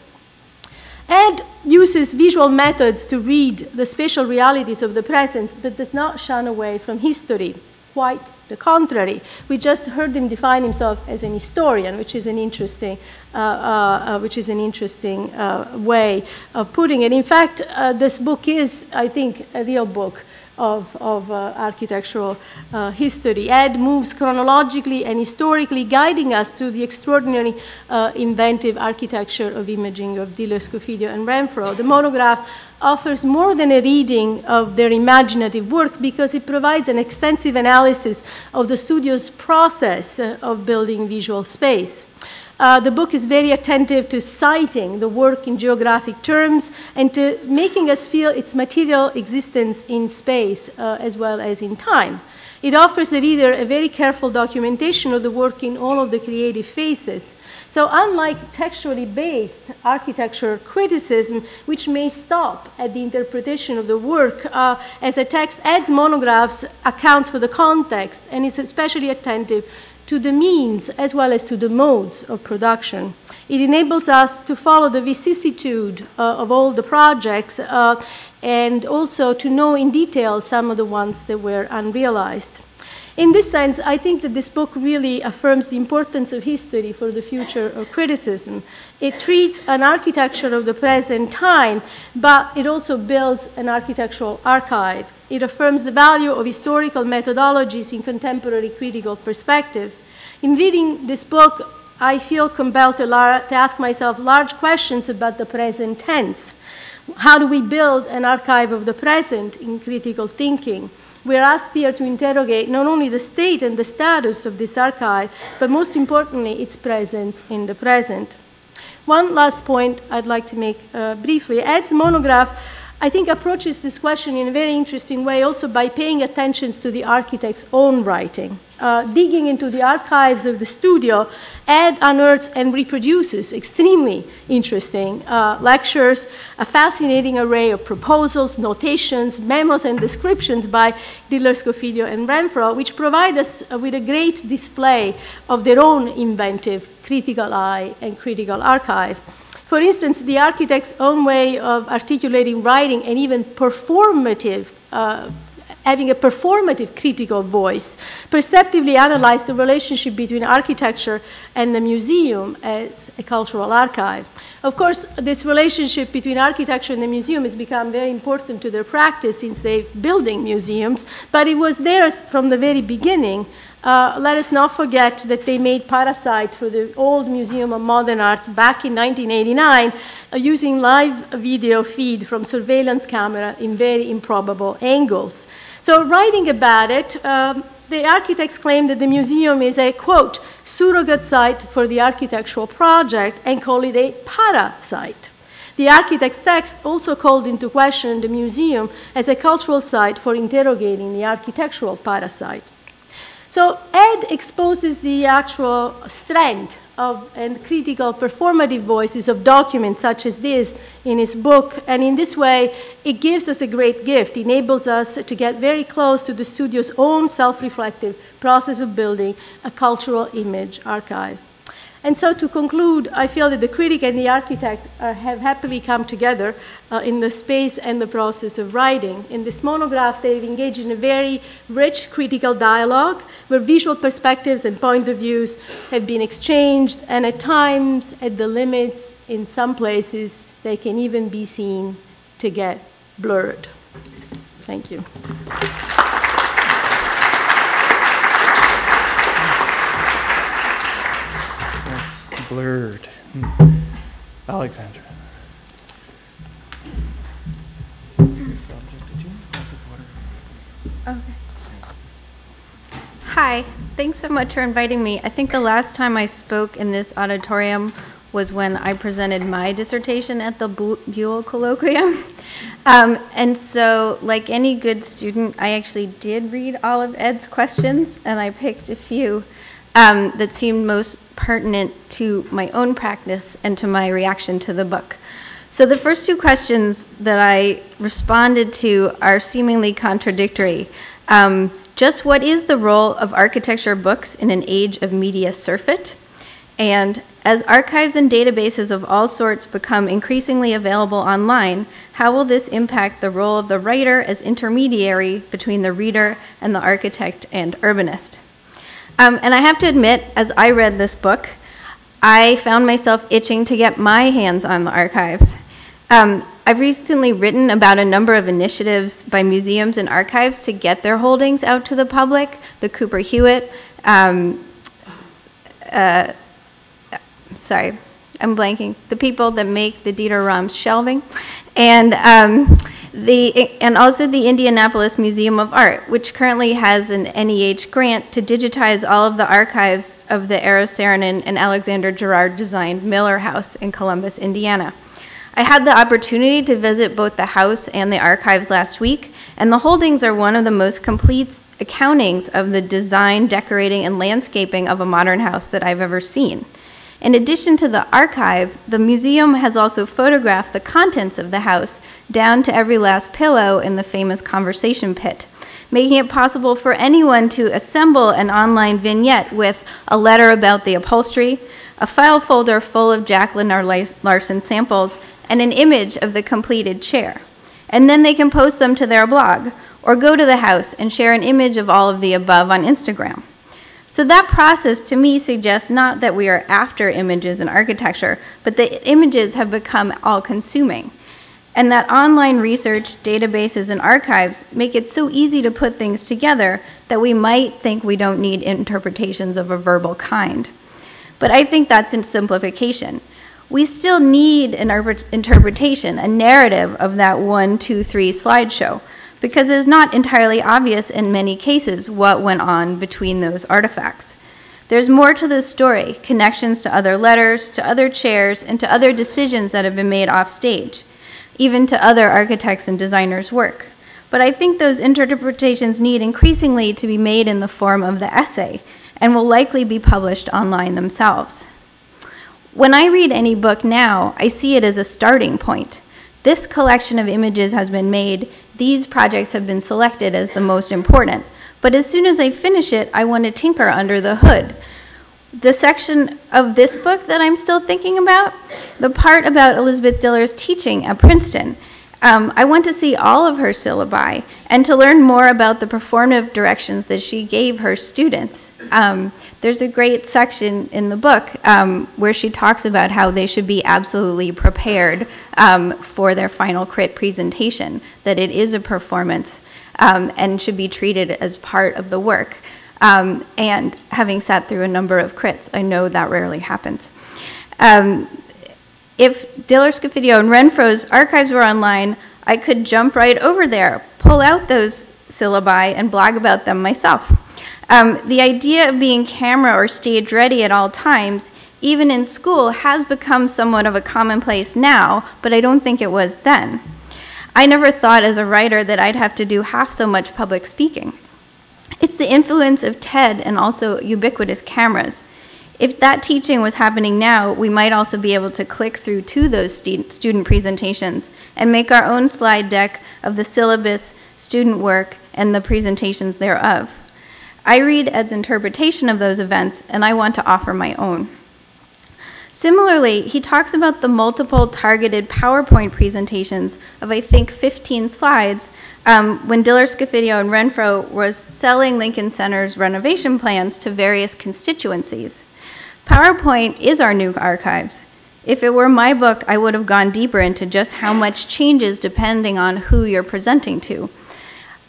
Ed uses visual methods to read the spatial realities of the present, but does not shun away from history. Quite the contrary. We just heard him define himself as an historian, which is an interesting, way of putting it. In fact, this book is, I think, a real book of architectural history. Ed moves chronologically and historically, guiding us through the extraordinary inventive architecture of imaging of Diller, Scofidio, and Renfro. The monograph offers more than a reading of their imaginative work because it provides an extensive analysis of the studio's process of building visual space. The book is very attentive to citing the work in geographic terms and to making us feel its material existence in space as well as in time. It offers the reader a very careful documentation of the work in all of the creative phases. So unlike textually based architecture criticism, which may stop at the interpretation of the work as a text, Ed's monographs accounts for the context and is especially attentive to the means as well as to the modes of production. It enables us to follow the vicissitude of all the projects and also to know in detail some of the ones that were unrealized. In this sense, I think that this book really affirms the importance of history for the future of criticism. It treats an architecture of the present time, but it also builds an architectural archive. It affirms the value of historical methodologies in contemporary critical perspectives. In reading this book, I feel compelled to ask myself large questions about the present tense. How do we build an archive of the present in critical thinking? We are asked here to interrogate not only the state and the status of this archive, but most importantly, its presence in the present. One last point I'd like to make briefly. Ed's monograph, I think, approaches this question in a very interesting way also by paying attention to the architect's own writing. Digging into the archives of the studio, Ed unearths and reproduces extremely interesting lectures, a fascinating array of proposals, notations, memos, and descriptions by Diller, Scofidio, and Renfro, which provide us with a great display of their own inventive critical eye and critical archive. For instance, the architect's own way of articulating writing and even performative, having a performative critical voice, perceptively analyzed the relationship between architecture and the museum as a cultural archive. Of course, this relationship between architecture and the museum has become very important to their practice since they're building museums, but it was theirs from the very beginning. Let us not forget that they made Parasite for the old Museum of Modern Art back in 1989 using live video feed from surveillance camera in very improbable angles. So writing about it, the architects claim that the museum is a, quote, surrogate site for the architectural project and call it a parasite. The architect's text also called into question the museum as a cultural site for interrogating the architectural parasite. So Ed exposes the actual strength of and critical performative voices of documents such as this in his book, and in this way it gives us a great gift, enables us to get very close to the studio's own self-reflective process of building a cultural image archive. And so to conclude, I feel that the critic and the architect have happily come together in the space and the process of writing. In this monograph, they've engaged in a very rich critical dialogue where visual perspectives and point of views have been exchanged, and at times, at the limits, in some places, they can even be seen to get blurred. Thank you. Blurred. Alexandra. Okay. Hi, thanks so much for inviting me. I think the last time I spoke in this auditorium was when I presented my dissertation at the Buell colloquium. And so, like any good student, I actually did read all of Ed's questions, and I picked a few that seemed most pertinent to my own practice and to my reaction to the book. So the first two questions that I responded to are seemingly contradictory. Just what is the role of architecture books in an age of media surfeit? And as archives and databases of all sorts become increasingly available online, how will this impact the role of the writer as intermediary between the reader and the architect and urbanist? And I have to admit, as I read this book, I found myself itching to get my hands on the archives. I've recently written about a number of initiatives by museums and archives to get their holdings out to the public, the Cooper Hewitt, sorry, I'm blanking, the people that make the Dieter Rams shelving, and also the Indianapolis Museum of Art, which currently has an NEH grant to digitize all of the archives of the Eero Saarinen and Alexander Gerard designed Miller House in Columbus, Indiana. I had the opportunity to visit both the house and the archives last week, and the holdings are one of the most complete accountings of the design, decorating, and landscaping of a modern house that I've ever seen. In addition to the archive, the museum has also photographed the contents of the house down to every last pillow in the famous conversation pit, making it possible for anyone to assemble an online vignette with a letter about the upholstery, a file folder full of Jacqueline R. Larson samples, and an image of the completed chair. And then they can post them to their blog, or go to the house and share an image of all of the above on Instagram. So that process to me suggests not that we are after images in architecture, but that images have become all-consuming. And that online research, databases, and archives make it so easy to put things together that we might think we don't need interpretations of a verbal kind. But I think that's in simplification. We still need an interpretation, a narrative of that 1, 2, 3 slideshow, because it is not entirely obvious in many cases what went on between those artifacts. There's more to the story, connections to other letters, to other chairs, and to other decisions that have been made off stage, even to other architects' and designers' work. But I think those interpretations need increasingly to be made in the form of the essay, and will likely be published online themselves. When I read any book now, I see it as a starting point. This collection of images has been made, these projects have been selected as the most important, but as soon as I finish it, I want to tinker under the hood. The section of this book that I'm still thinking about, the part about Elizabeth Diller's teaching at Princeton, I want to see all of her syllabi and to learn more about the performative directions that she gave her students. There's a great section in the book where she talks about how they should be absolutely prepared for their final crit presentation, that it is a performance and should be treated as part of the work. And having sat through a number of crits, I know that rarely happens. If Diller, Scofidio, and Renfro's archives were online, I could jump right over there, pull out those syllabi, and blog about them myself. The idea of being camera or stage ready at all times, even in school, has become somewhat of a commonplace now, but I don't think it was then. I never thought as a writer that I'd have to do half so much public speaking. It's the influence of TED and also ubiquitous cameras. If that teaching was happening now, we might also be able to click through to those student presentations and make our own slide deck of the syllabus, student work, and the presentations thereof. I read Ed's interpretation of those events, and I want to offer my own. Similarly, he talks about the multiple targeted PowerPoint presentations of, I think, 15 slides when Diller, Scofidio, and Renfro was selling Lincoln Center's renovation plans to various constituencies. PowerPoint is our new archives. If it were my book, I would have gone deeper into just how much changes depending on who you're presenting to.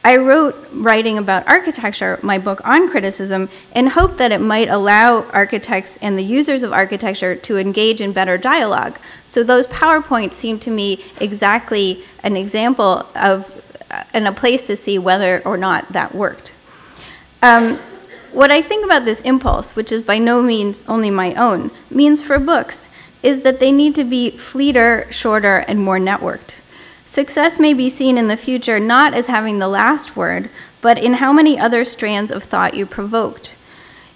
I wrote Writing About Architecture, my book on criticism, in hope that it might allow architects and the users of architecture to engage in better dialogue. So those PowerPoints seem to me exactly an example of and a place to see whether or not that worked. What I think about this impulse, which is by no means only my own, means for books. is that they need to be fleeter, shorter, and more networked. Success may be seen in the future not as having the last word, but in how many other strands of thought you provoked.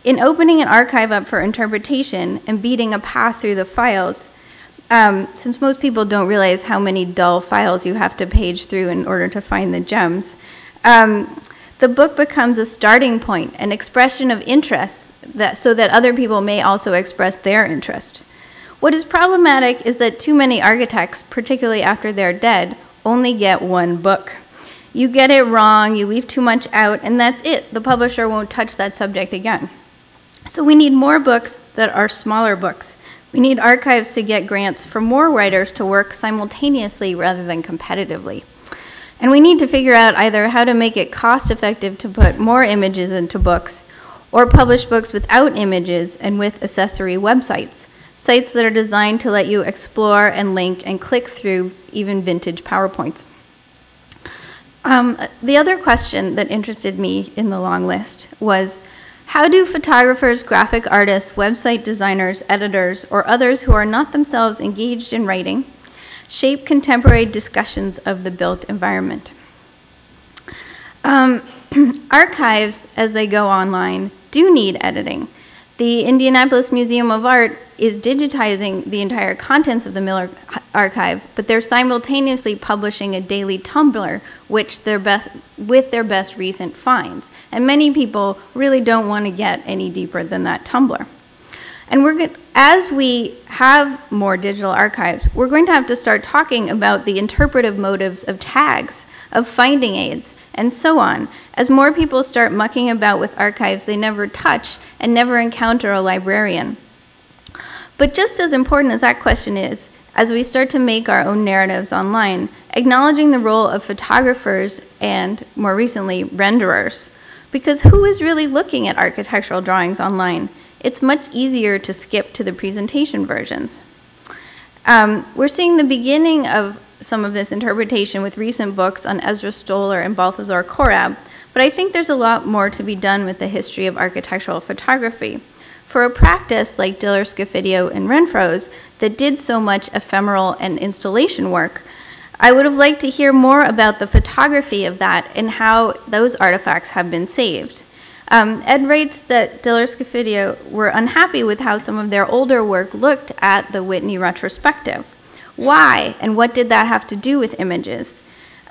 In opening an archive up for interpretation and beating a path through the files, since most people don't realize how many dull files you have to page through in order to find the gems, the book becomes a starting point, an expression of interest, so that other people may also express their interest. What is problematic is that too many architects, particularly after they're dead, only get one book. You get it wrong, you leave too much out, and that's it. The publisher won't touch that subject again. So we need more books that are smaller books. We need archives to get grants for more writers to work simultaneously rather than competitively. And we need to figure out either how to make it cost-effective to put more images into books, or publish books without images and with accessory websites, sites that are designed to let you explore and link and click through even vintage PowerPoints. The other question that interested me in the long list was, how do photographers, graphic artists, website designers, editors, or others who are not themselves engaged in writing shape contemporary discussions of the built environment? Archives, as they go online, do need editing. The Indianapolis Museum of Art is digitizing the entire contents of the Miller archive, but they're simultaneously publishing a daily Tumblr with their best recent finds. And many people really don't want to get any deeper than that Tumblr. And as we have more digital archives, we're going to have to start talking about the interpretive motives of tags, of finding aids, and so on, as more people start mucking about with archives they never touch and never encounter a librarian. But just as important as that question is, as we start to make our own narratives online, acknowledging the role of photographers and, more recently, renderers. Because who is really looking at architectural drawings online? It's much easier to skip to the presentation versions. We're seeing the beginning of some of this interpretation with recent books on Ezra Stoller and Balthazar Korab, but I think there's a lot more to be done with the history of architectural photography. For a practice like Diller Scofidio and Renfro's that did so much ephemeral and installation work, I would have liked to hear more about the photography of that and how those artifacts have been saved. Ed writes that Diller Scofidio were unhappy with how some of their older work looked at the Whitney retrospective. Why, and what did that have to do with images?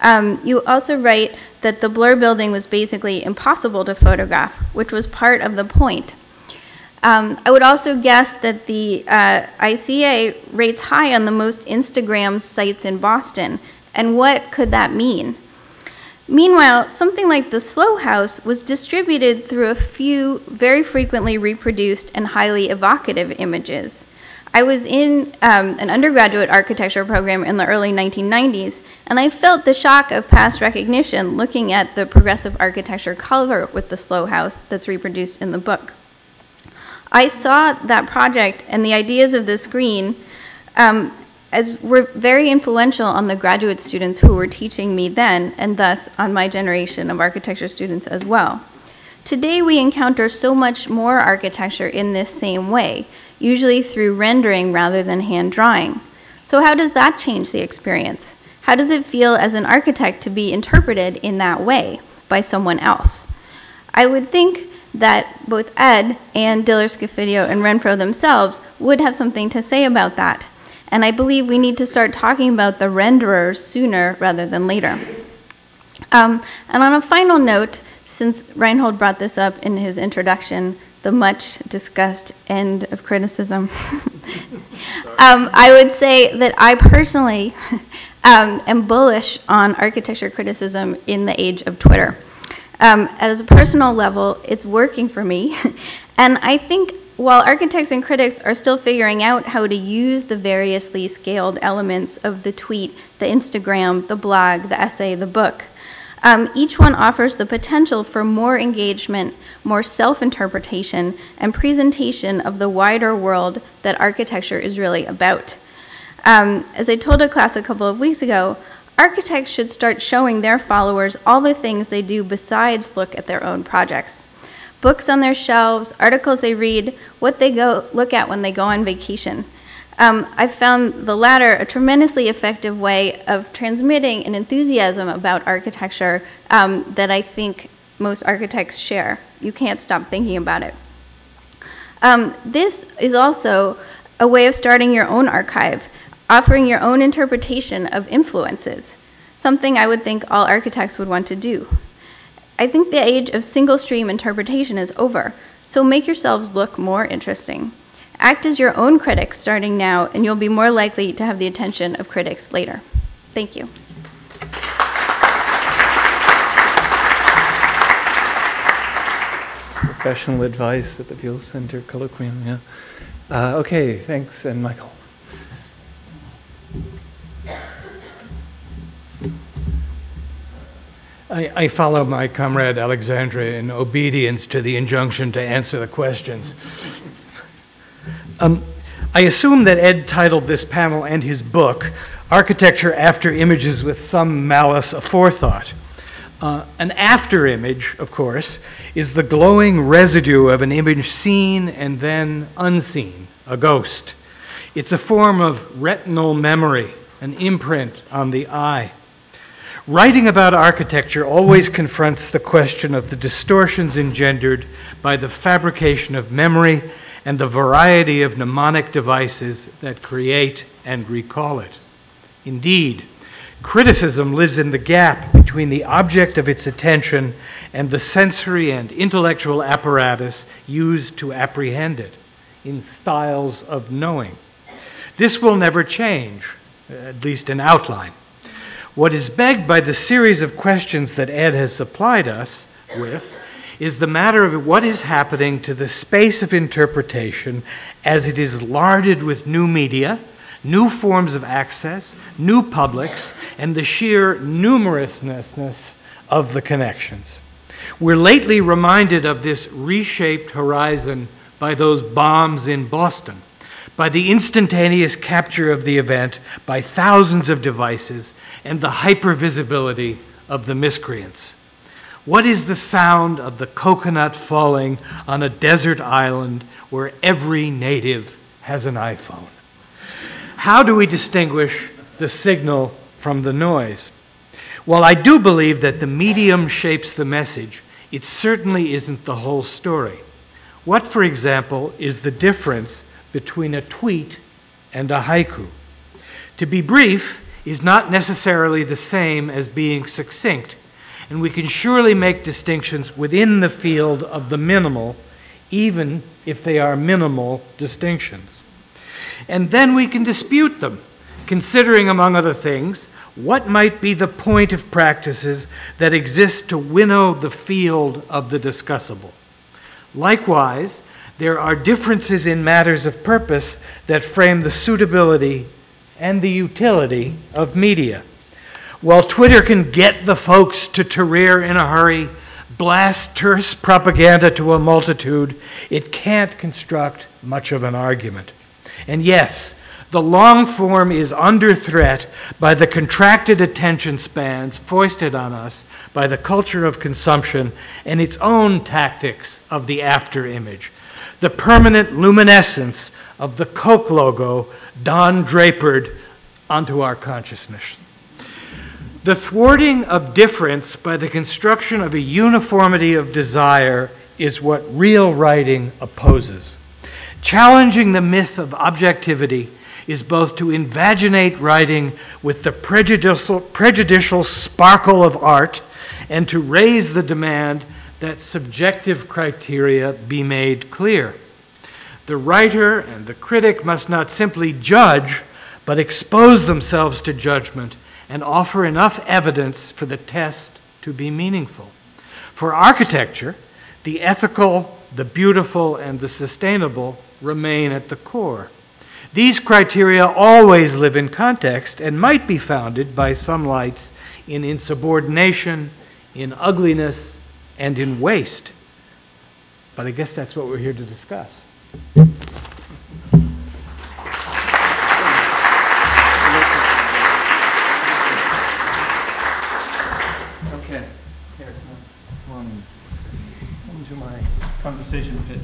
You also write that the Blur building was basically impossible to photograph, which was part of the point. I would also guess that the ICA rates high on the most Instagram sites in Boston, and what could that mean? Meanwhile, something like the Slow House was distributed through a few very frequently reproduced and highly evocative images. I was in an undergraduate architecture program in the early 1990s, and I felt the shock of past recognition looking at the progressive architecture cover with the Slow House that's reproduced in the book. I saw that project and the ideas of the screen as were very influential on the graduate students who were teaching me then, and thus on my generation of architecture students as well. Today we encounter so much more architecture in this same way, usually through rendering rather than hand drawing. So how does that change the experience? How does it feel as an architect to be interpreted in that way by someone else? I would think that both Ed and Diller Scofidio and Renfro themselves would have something to say about that. And I believe we need to start talking about the renderers sooner rather than later. And on a final note, since Reinhold brought this up in his introduction, the much discussed end of criticism, I would say that I personally am bullish on architecture criticism in the age of Twitter. At a personal level, it's working for me. And I think while architects and critics are still figuring out how to use the variously scaled elements of the tweet, the Instagram, the blog, the essay, the book, each one offers the potential for more engagement, more self-interpretation, and presentation of the wider world that architecture is really about. As I told a class a couple of weeks ago, architects should start showing their followers all the things they do besides look at their own projects. Books on their shelves, articles they read, what they go look at when they go on vacation. I found the latter a tremendously effective way of transmitting an enthusiasm about architecture that I think most architects share. You can't stop thinking about it. This is also a way of starting your own archive, offering your own interpretation of influences, something I would think all architects would want to do. I think the age of single-stream interpretation is over, so make yourselves look more interesting. Act as your own critics starting now, and you'll be more likely to have the attention of critics later. Thank you. Professional advice at the Buell Center Colloquium, yeah. Okay, thanks, and Michael. I follow my comrade Alexandra in obedience to the injunction to answer the questions. I assume that Ed titled this panel and his book, Architecture After Images with Some Malice Aforethought. An after image, of course, is the glowing residue of an image seen and then unseen, a ghost. It's a form of retinal memory, an imprint on the eye. Writing about architecture always confronts the question of the distortions engendered by the fabrication of memory and the variety of mnemonic devices that create and recall it. Indeed, criticism lives in the gap between the object of its attention and the sensory and intellectual apparatus used to apprehend it, in styles of knowing. This will never change, at least in outline. What is begged by the series of questions that Ed has supplied us with is the matter of what is happening to the space of interpretation as it is larded with new media, new forms of access, new publics, and the sheer numerousness of the connections. We're lately reminded of this reshaped horizon by those bombs in Boston, by the instantaneous capture of the event by thousands of devices, and the hypervisibility of the miscreants. What is the sound of the coconut falling on a desert island where every native has an iPhone? How do we distinguish the signal from the noise? While I do believe that the medium shapes the message, it certainly isn't the whole story. What, for example, is the difference between a tweet and a haiku? To be brief is not necessarily the same as being succinct, and we can surely make distinctions within the field of the minimal, even if they are minimal distinctions. And then we can dispute them, considering, among other things, what might be the point of practices that exist to winnow the field of the discussable. Likewise, there are differences in matters of purpose that frame the suitability and the utility of media. While Twitter can get the folks to career in a hurry, blast terse propaganda to a multitude, it can't construct much of an argument. And yes, the long form is under threat by the contracted attention spans foisted on us by the culture of consumption and its own tactics of the after image. The permanent luminescence of the Coke logo Don Drapered onto our consciousness. The thwarting of difference by the construction of a uniformity of desire is what real writing opposes. Challenging the myth of objectivity is both to invaginate writing with the prejudicial sparkle of art and to raise the demand that subjective criteria be made clear. The writer and the critic must not simply judge, but expose themselves to judgment and offer enough evidence for the test to be meaningful. For architecture, the ethical, the beautiful, and the sustainable remain at the core. These criteria always live in context and might be founded by some lights in insubordination, in ugliness, and in waste. But I guess that's what we're here to discuss. Okay, here, come to my conversation pit.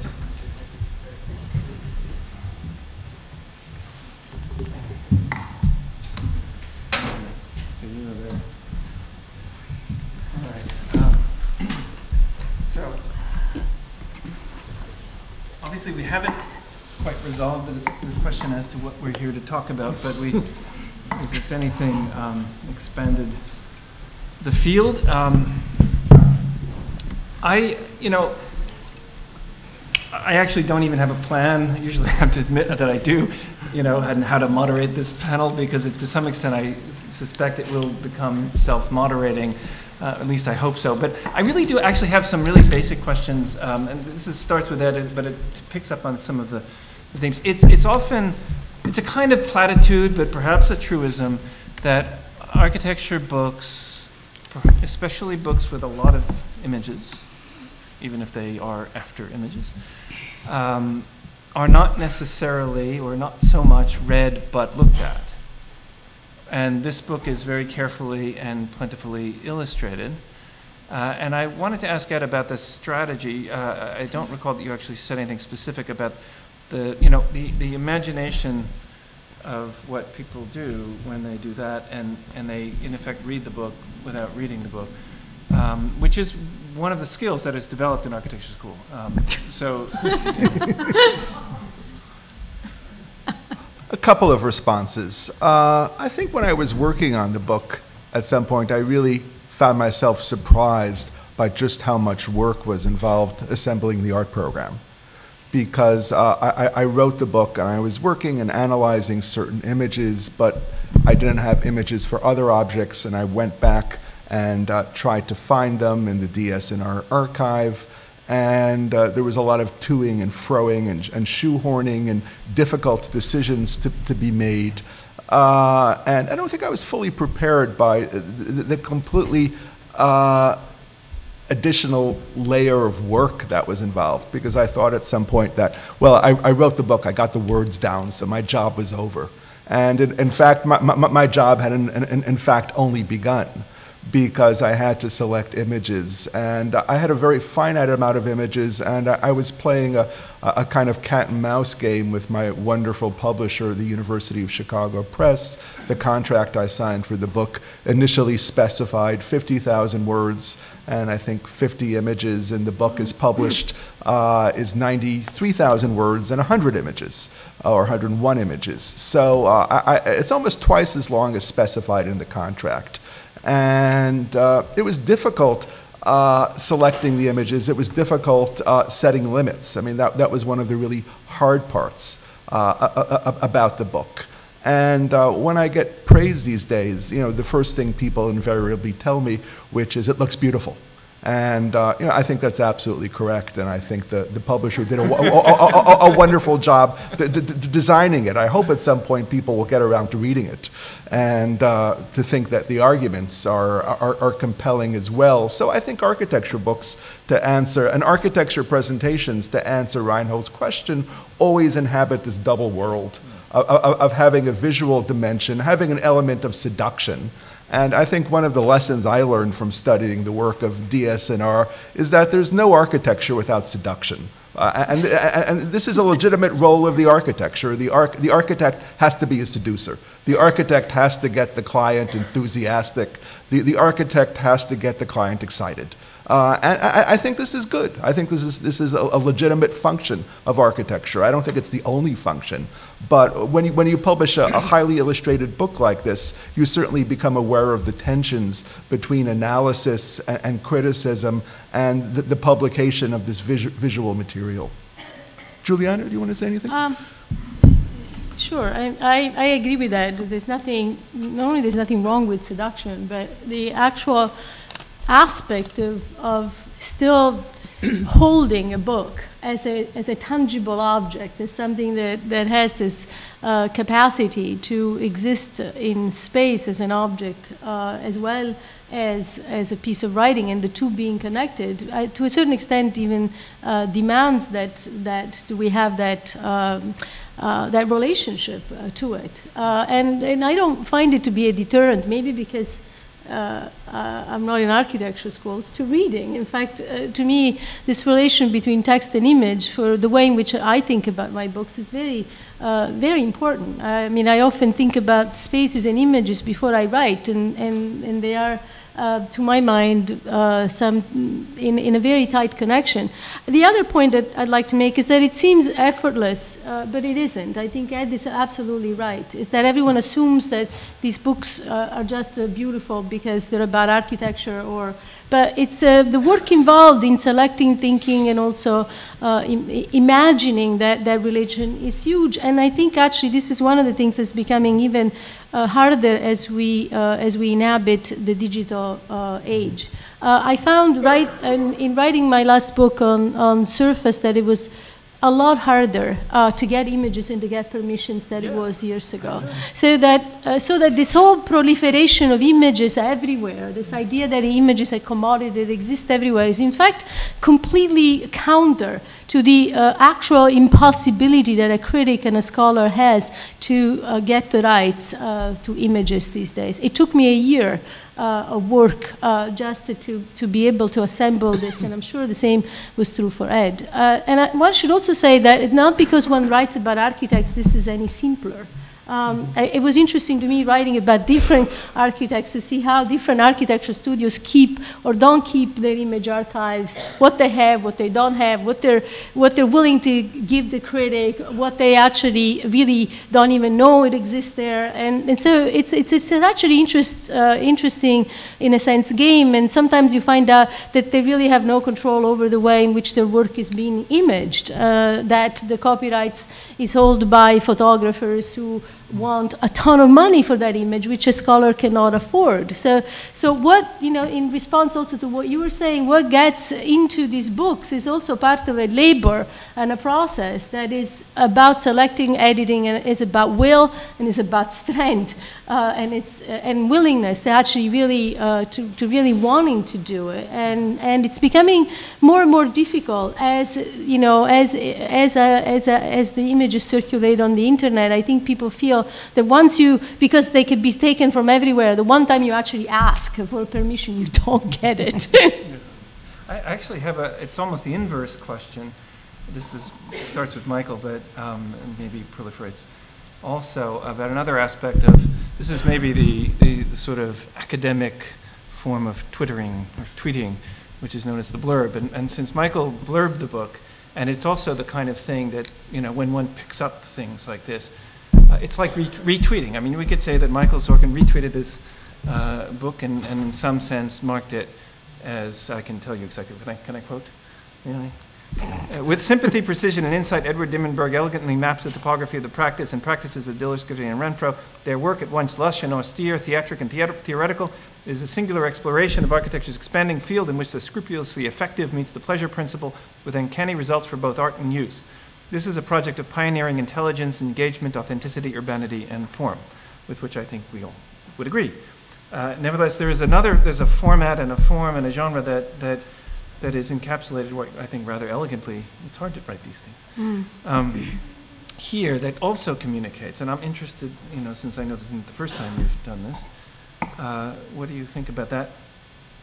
obviously we haven't quite resolved the question as to what we're here to talk about, but we've, if anything, expanded the field. I actually don't even have a plan. Usually I have to admit that I do, and how to moderate this panel, because to some extent I suspect it will become self-moderating. At least I hope so. But I really do actually have some really basic questions, and this starts with that, but it picks up on some of the themes. It's often, it's a kind of platitude, but perhaps a truism, that architecture books, especially books with a lot of images, even if they are after images, are not necessarily, or not so much, read but looked at. And this book is very carefully and plentifully illustrated. And I wanted to ask Ed about the strategy. I don't recall that you actually said anything specific about the imagination of what people do when they do that, and they, in effect, read the book without reading the book, which is one of the skills that is developed in architecture school. A couple of responses. I think when I was working on the book, at some point, I really found myself surprised by just how much work was involved assembling the art program. Because I wrote the book and I was working and analyzing certain images, but I didn't have images for other objects, and I went back and tried to find them in the DSNR archive. And there was a lot of toing and froing and shoehorning and difficult decisions to be made. And I don't think I was fully prepared by the completely additional layer of work that was involved, because I thought at some point that, well, I wrote the book, I got the words down, so my job was over. And in fact, my job had in fact only begun, because I had to select images, and I had a very finite amount of images, and I was playing a kind of cat and mouse game with my wonderful publisher, the University of Chicago Press. The contract I signed for the book initially specified 50,000 words, and I think 50 images, and the book is published is 93,000 words and 100 images, or 101 images. So it's almost twice as long as specified in the contract. And it was difficult selecting the images. It was difficult setting limits. I mean, that was one of the really hard parts about the book. And when I get praise these days, the first thing people invariably tell me, which is, it looks beautiful. And I think that's absolutely correct, and I think the publisher did a wonderful job designing it. I hope at some point people will get around to reading it, and to think that the arguments are compelling as well. So I think architecture books to answer, and architecture presentations to answer Reinhold's question, always inhabit this double world of having a visual dimension, having an element of seduction. And I think one of the lessons I learned from studying the work of DSNR is that there's no architecture without seduction. And this is a legitimate role of the architecture. The architect has to be a seducer. The architect has to get the client enthusiastic. The architect has to get the client excited. And I think this is good. I think this is a legitimate function of architecture. I don't think it's the only function. But when you publish a highly illustrated book like this, you certainly become aware of the tensions between analysis and criticism and the publication of this visual material. Giuliana, do you want to say anything? Sure, I agree with that. There's nothing, not only there's nothing wrong with seduction, but the actual aspect of still holding a book as a tangible object, as something that has this capacity to exist in space as an object, as well as a piece of writing, and the two being connected, to a certain extent even demands that we have that that relationship to it. And I don't find it to be a deterrent, maybe because I'm not in architecture schools, to reading. In fact, to me, this relation between text and image, for the way in which I think about my books, is very, very important. I mean, I often think about spaces and images before I write, and they are to my mind, in a very tight connection. The other point that I'd like to make is that it seems effortless, but it isn't. I think Ed is absolutely right, is that everyone assumes that these books are just beautiful because they're about architecture, but it's the work involved in selecting, thinking, and also imagining that religion is huge. And I think actually this is one of the things that's becoming even harder as we inhabit the digital age. I found in writing my last book on Surface that it was a lot harder to get images and to get permissions than it was years ago. So that this whole proliferation of images everywhere, this idea that the image is a commodity that exists everywhere, is in fact completely counter to the actual impossibility that a critic and a scholar has to get the rights to images these days. It took me a year of work just to be able to assemble this, and I'm sure the same was true for Ed. One should also say that not because one writes about architects this is any simpler. It was interesting to me writing about different architects to see how different architecture studios keep or don't keep their image archives, what they have, what they don't have, what they're willing to give the critic, what they actually really don't even know it exists there. And so it's actually interesting, in a sense, game, and sometimes you find out that they really have no control over the way in which their work is being imaged, that the copyrights is held by photographers who want a ton of money for that image, which a scholar cannot afford. So what, in response also to what you were saying, what gets into these books is also part of a labor and a process that is about selecting, editing, and is about will, and is about strength, and willingness to actually really, to really wanting to do it. And it's becoming more and more difficult as, as the images circulate on the internet. I think people feel that because they can be taken from everywhere, the one time you actually ask for permission, you don't get it. I actually have it's almost the inverse question. This starts with Michael, but maybe proliferates also about another aspect of, this is maybe the sort of academic form of twittering or tweeting, which is known as the blurb. And since Michael blurbed the book, and it's also the kind of thing that, when one picks up things like this, it's like retweeting. I mean, we could say that Michael Sorkin retweeted this book and in some sense marked it as, I can tell you exactly, can I quote? Really? With sympathy, precision, and insight, Edward Dimendberg elegantly maps the topography of the practice and practices of Diller Scofidio Renfro. Their work, at once lush and austere, theatric and theoretical, is a singular exploration of architecture's expanding field in which the scrupulously effective meets the pleasure principle with uncanny results for both art and use. This is a project of pioneering intelligence, engagement, authenticity, urbanity, and form, with which I think we all would agree. Nevertheless, there's a format and a form and a genre that is encapsulated, I think, rather elegantly. It's hard to write these things. Here, that also communicates, and I'm interested, since I know this isn't the first time you've done this, what do you think about that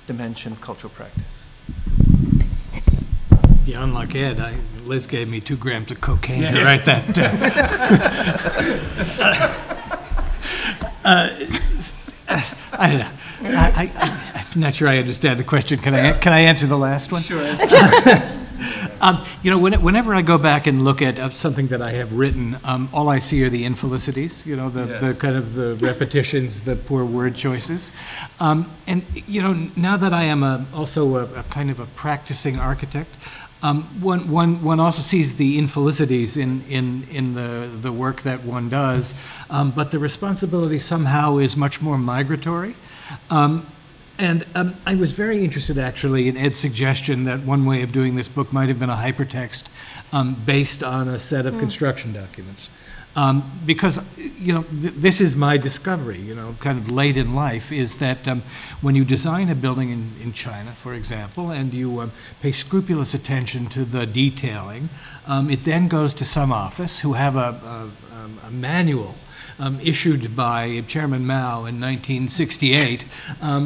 dimension of cultural practice? Yeah, unlike Ed, Liz gave me 2 grams of cocaine to write that. I don't know. I'm not sure I understand the question. Can I answer the last one? Sure. Whenever I go back and look at something that I have written, all I see are the infelicities, the kind of the repetitions, the poor word choices. And, now that I am also a kind of a practicing architect, one also sees the infelicities in the work that one does, but the responsibility somehow is much more migratory. And I was very interested, actually, in Ed's suggestion that one way of doing this book might have been a hypertext based on a set of construction documents. Because, this is my discovery, kind of late in life, is that when you design a building in China, for example, and you pay scrupulous attention to the detailing, it then goes to some office who have a manual issued by Chairman Mao in 1968,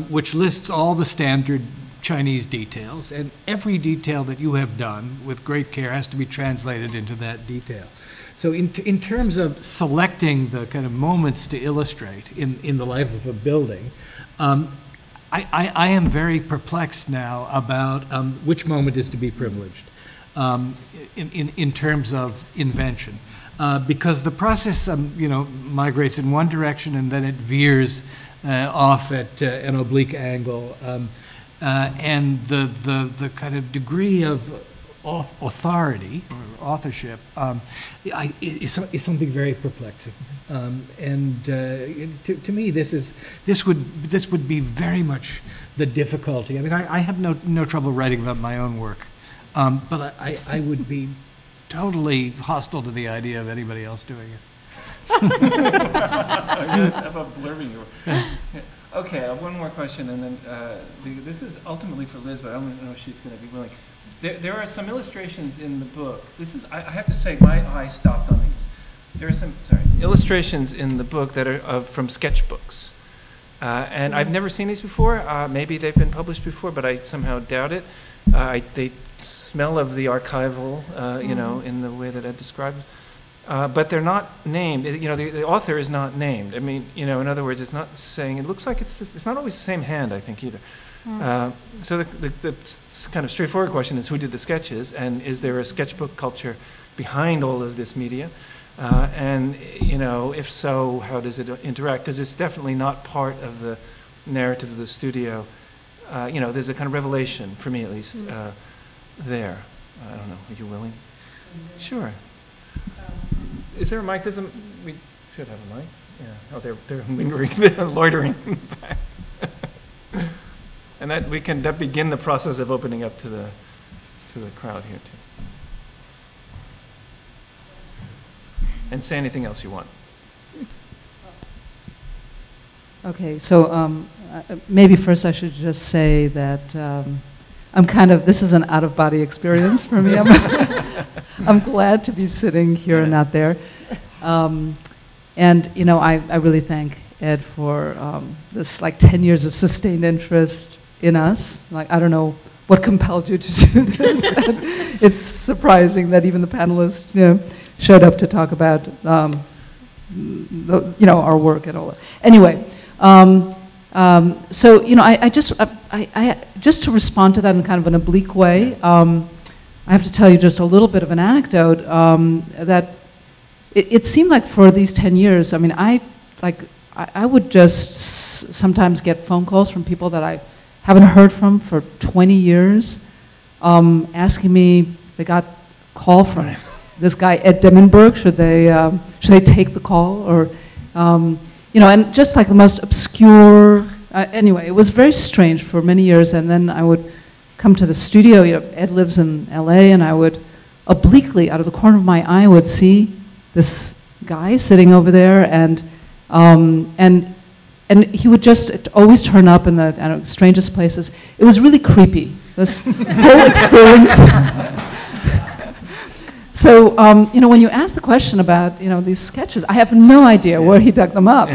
which lists all the standard Chinese details, and every detail that you have done with great care has to be translated into that detail. So in terms of selecting the kind of moments to illustrate in the life of a building, I am very perplexed now about which moment is to be privileged in terms of invention. Because the process, migrates in one direction and then it veers off at an oblique angle. And the kind of degree of authority or authorship is something very perplexing. And to me, this would be very much the difficulty. I mean, I have no trouble writing about my own work, but I would be totally hostile to the idea of anybody else doing it. About blurbing your work. Okay, I have one more question, and then this is ultimately for Liz, but I don't know if she's going to be willing. There are some illustrations in the book. This is, I have to say, my eye stopped on these. There are some illustrations in the book that are from sketchbooks. And I've never seen these before. Maybe they've been published before, but I somehow doubt it. They smell of the archival, in the way that Ed described. But they're not named. The author is not named. I mean, in other words, it's not saying, it looks like it's not always the same hand, I think, either. So the kind of straightforward question is, who did the sketches, and is there a sketchbook culture behind all of this media? And if so, how does it interact? Because it's definitely not part of the narrative of the studio. There's a kind of revelation, for me at least, there. I don't know, are you willing? Sure. Is there a mic? We should have a mic. Yeah. Oh, they're lingering, they're loitering back. And that begin the process of opening up to the crowd here too. And say anything else you want. Okay, so maybe first I should just say that this is an out-of-body experience for me. I'm glad to be sitting here and not there. I really thank Ed for this 10 years of sustained interest in us. I don't know what compelled you to do this. It's surprising that even the panelists, showed up to talk about, our work and all that. Anyway, just to respond to that in kind of an oblique way, I have to tell you just a little bit of an anecdote that it seemed like for these 10 years, I mean, I would just sometimes get phone calls from people that I haven't heard from for 20 years, asking me, they got a call from this guy Ed Dimendberg, should they take the call, or and just the most obscure. Anyway, it was very strange for many years, and then I would come to the studio. Ed lives in LA, and I would obliquely, out of the corner of my eye, would see this guy sitting over there, and he would just always turn up in the strangest places. It was really creepy, this whole experience. So, when you ask the question about, these sketches, I have no idea where he dug them up.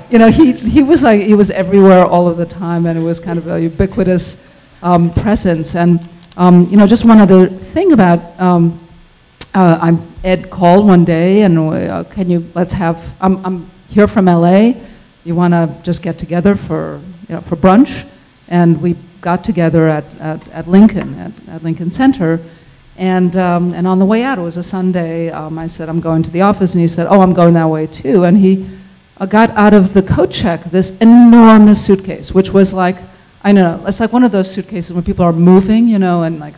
He was everywhere all of the time, and it was kind of a ubiquitous presence. And, just one other thing about, Ed called one day, and I'm here from LA. You want to just get together for brunch? And we got together at Lincoln, at Lincoln Center. And on the way out, it was a Sunday, I said, I'm going to the office, and he said, oh, I'm going that way too. And he got out of the coat check this enormous suitcase, which was I don't know, it's like one of those suitcases when people are moving, and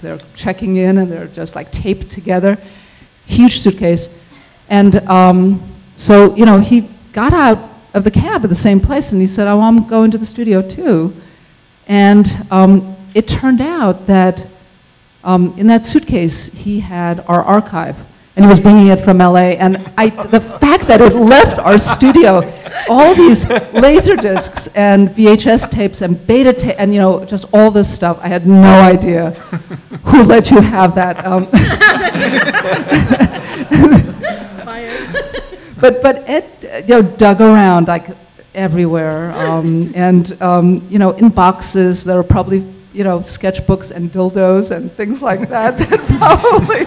they're checking in and they're just taped together. Huge suitcase. And so, he got out of the cab at the same place, and he said, oh, I'm going to the studio too. And it turned out that in that suitcase, he had our archive, and he was bringing it from LA. And the fact that it left our studio, all these laser discs and VHS tapes and beta tape, and just all this stuff, I had no idea who let you have that. But Ed, dug around everywhere, and in boxes that are probably sketchbooks and dildos and things like that probably,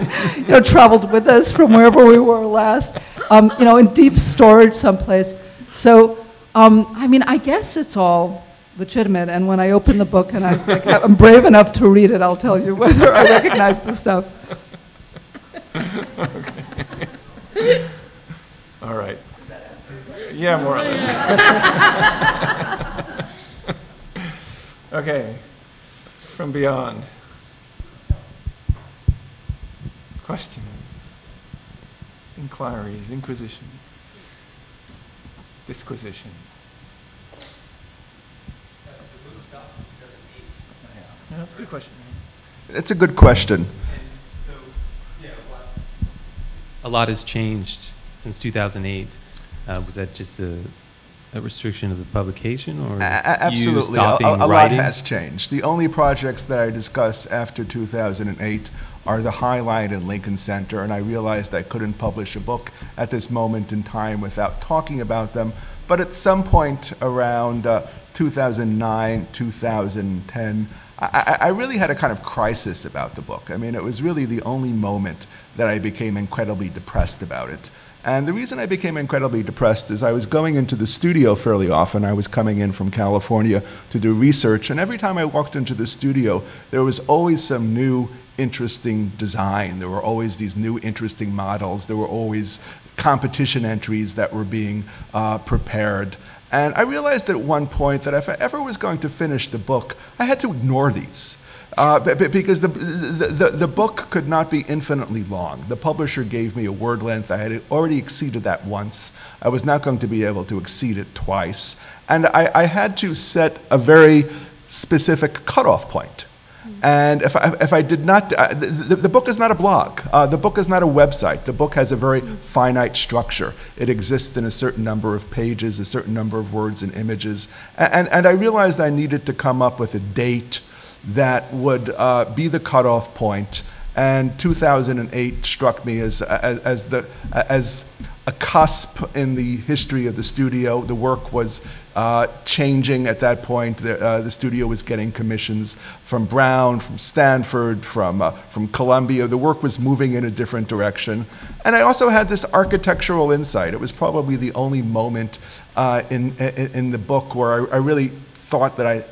traveled with us from wherever we were last, in deep storage someplace. So, I guess it's all legitimate. And when I open the book and I'm brave enough to read it, I'll tell you whether I recognize the stuff. Okay. All right. Does that answer? Yeah, more or less. Okay. From beyond. Questions, inquiries, inquisition, disquisition. Yeah, that's a good question. It's a good question. So, yeah, a lot has changed since 2008. Was that just a restriction of the publication, or absolutely you stopping a lot writing? has changed. The only projects that I discuss after 2008 are the Highlight and Lincoln Center, and I realized I couldn't publish a book at this moment in time without talking about them. But at some point around 2009, 2010, I really had a kind of crisis about the book. I mean, it was really the only moment that I became incredibly depressed about it. And the reason I became incredibly depressed is I was going into the studio fairly often. I was coming in from California to do research, and every time I walked into the studio, there was always some new interesting design. There were always these new interesting models. There were always competition entries that were being prepared. And I realized at one point that if I ever was going to finish the book, I had to ignore these. Because the book could not be infinitely long. The publisher gave me a word length. I had already exceeded that once. I was not going to be able to exceed it twice. And I had to set a very specific cutoff point. And if I did not, the book is not a blog. The book is not a website. The book has a very finite structure. It exists in a certain number of pages, a certain number of words and images. And I realized I needed to come up with a date that would be the cutoff point. And 2008 struck me as a cusp in the history of the studio. The work was changing at that point. The studio was getting commissions from Brown, from Stanford, from Columbia. The work was moving in a different direction. And I also had this architectural insight. It was probably the only moment in the book where I really thought that I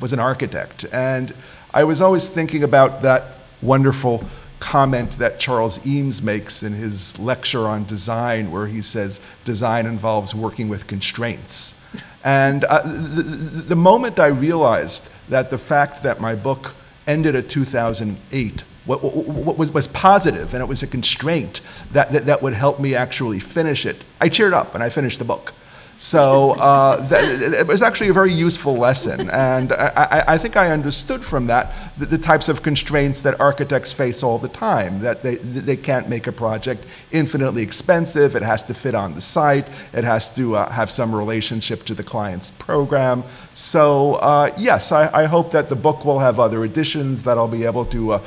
was an architect. And I was always thinking about that wonderful comment that Charles Eames makes in his lecture on design, where he says design involves working with constraints. And the moment I realized that the fact that my book ended at 2008 was positive, and it was a constraint that would help me actually finish it, I cheered up and I finished the book. So it was actually a very useful lesson, and I think I understood from that the types of constraints that architects face all the time, that they can't make a project infinitely expensive, it has to fit on the site, it has to have some relationship to the client's program. So yes, I hope that the book will have other editions, that I'll be able to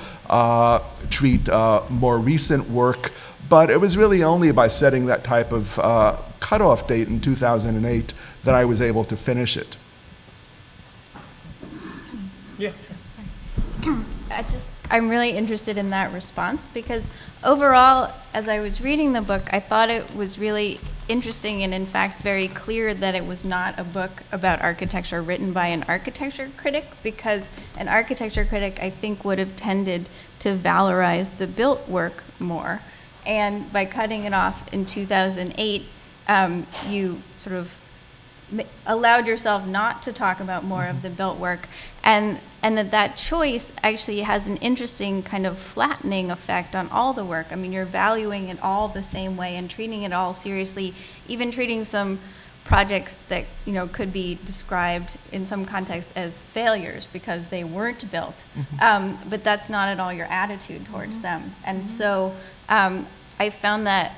treat more recent work, but it was really only by setting that type of cutoff date in 2008 that I was able to finish it. Yeah. I'm really interested in that response, because overall, as I was reading the book, I thought it was really interesting and in fact very clear that it was not a book about architecture written by an architecture critic, because an architecture critic, I think, would have tended to valorize the built work more. And by cutting it off in 2008, you sort of allowed yourself not to talk about more of the built work, and that choice actually has an interesting kind of flattening effect on all the work. I mean, you're valuing it all the same way and treating it all seriously, even treating some projects that, you know, could be described in some context as failures because they weren't built. But that's not at all your attitude towards them. And so I found that,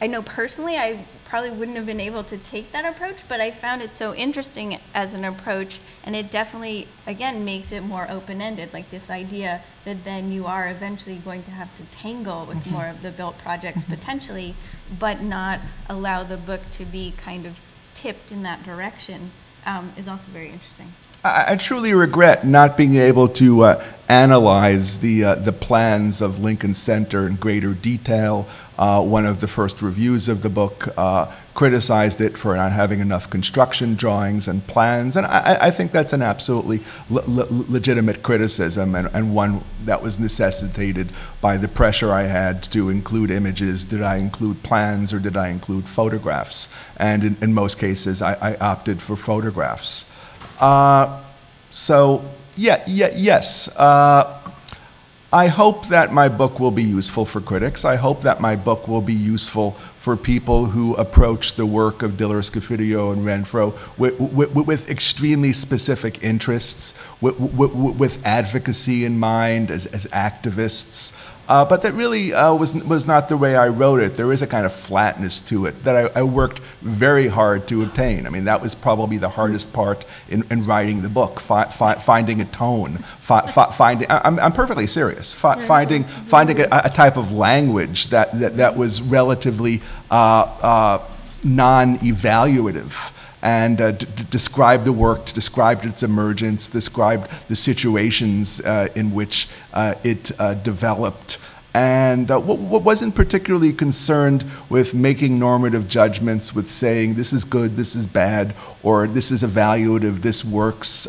I know personally I probably wouldn't have been able to take that approach, but I found it so interesting as an approach, and it definitely, again, makes it more open-ended, like this idea that then you are eventually going to have to tangle with more of the built projects potentially, but not allow the book to be kind of tipped in that direction is also very interesting. I truly regret not being able to analyze the plans of Lincoln Center in greater detail. One of the first reviews of the book criticized it for not having enough construction drawings and plans, and I think that's an absolutely legitimate criticism, and one that was necessitated by the pressure I had to include images. Did I include plans or did I include photographs? And in most cases, I opted for photographs. So, yes. I hope that my book will be useful for critics. I hope that my book will be useful for people who approach the work of Diller Scofidio and Renfro with extremely specific interests, with advocacy in mind as activists. But that really was not the way I wrote it. There is a kind of flatness to it that I worked very hard to obtain. I mean, that was probably the hardest part in writing the book, finding a tone, I'm perfectly serious, finding a type of language that was relatively non-evaluative, and describe the work, described its emergence, described the situations in which it developed, and wasn't particularly concerned with making normative judgments, with saying this is good, this is bad, or this is evaluative, this works,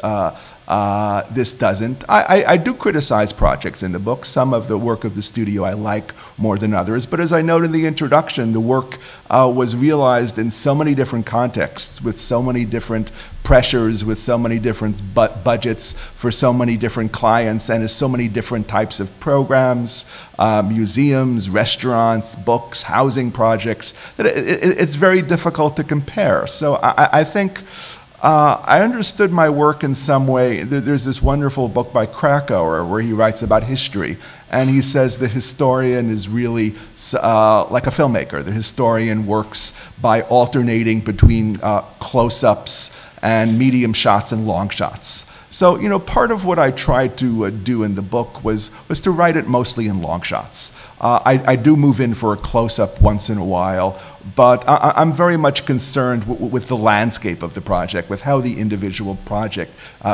this doesn't. I do criticize projects in the book. Some of the work of the studio I like more than others, but as I noted in the introduction, the work was realized in so many different contexts, with so many different pressures, with so many different budgets for so many different clients, and as so many different types of programs, museums, restaurants, books, housing projects, that it's very difficult to compare. So I think I understood my work in some way. There's this wonderful book by Krakauer where he writes about history, and he says the historian is really like a filmmaker. The historian works by alternating between close-ups and medium shots and long shots. So, you know, part of what I tried to do in the book was to write it mostly in long shots. I do move in for a close-up once in a while, but I'm very much concerned with the landscape of the project, with how the individual project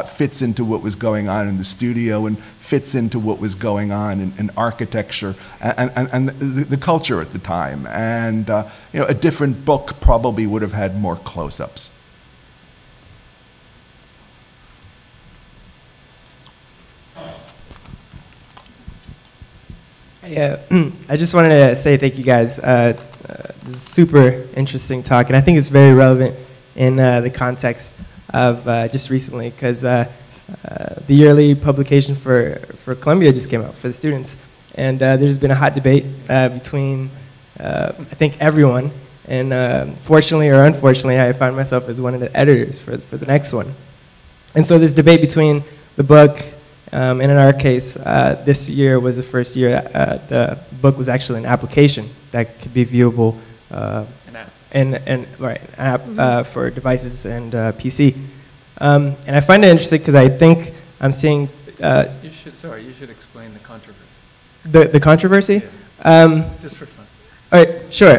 fits into what was going on in the studio and fits into what was going on in architecture and the culture at the time. And you know, a different book probably would have had more close-ups. Yeah, I just wanted to say thank you guys. This is super interesting talk, and I think it's very relevant in the context of just recently, because the yearly publication for Columbia just came out for the students, and there's been a hot debate between I think everyone, and fortunately or unfortunately, I found myself as one of the editors for the next one. And so this debate between the book, and in our case, this year was the first year the book was actually an application that could be viewable for devices and PC. And I find it interesting because I think I'm seeing... you should explain the controversy. The controversy? Yeah. Just for fun. All right, sure.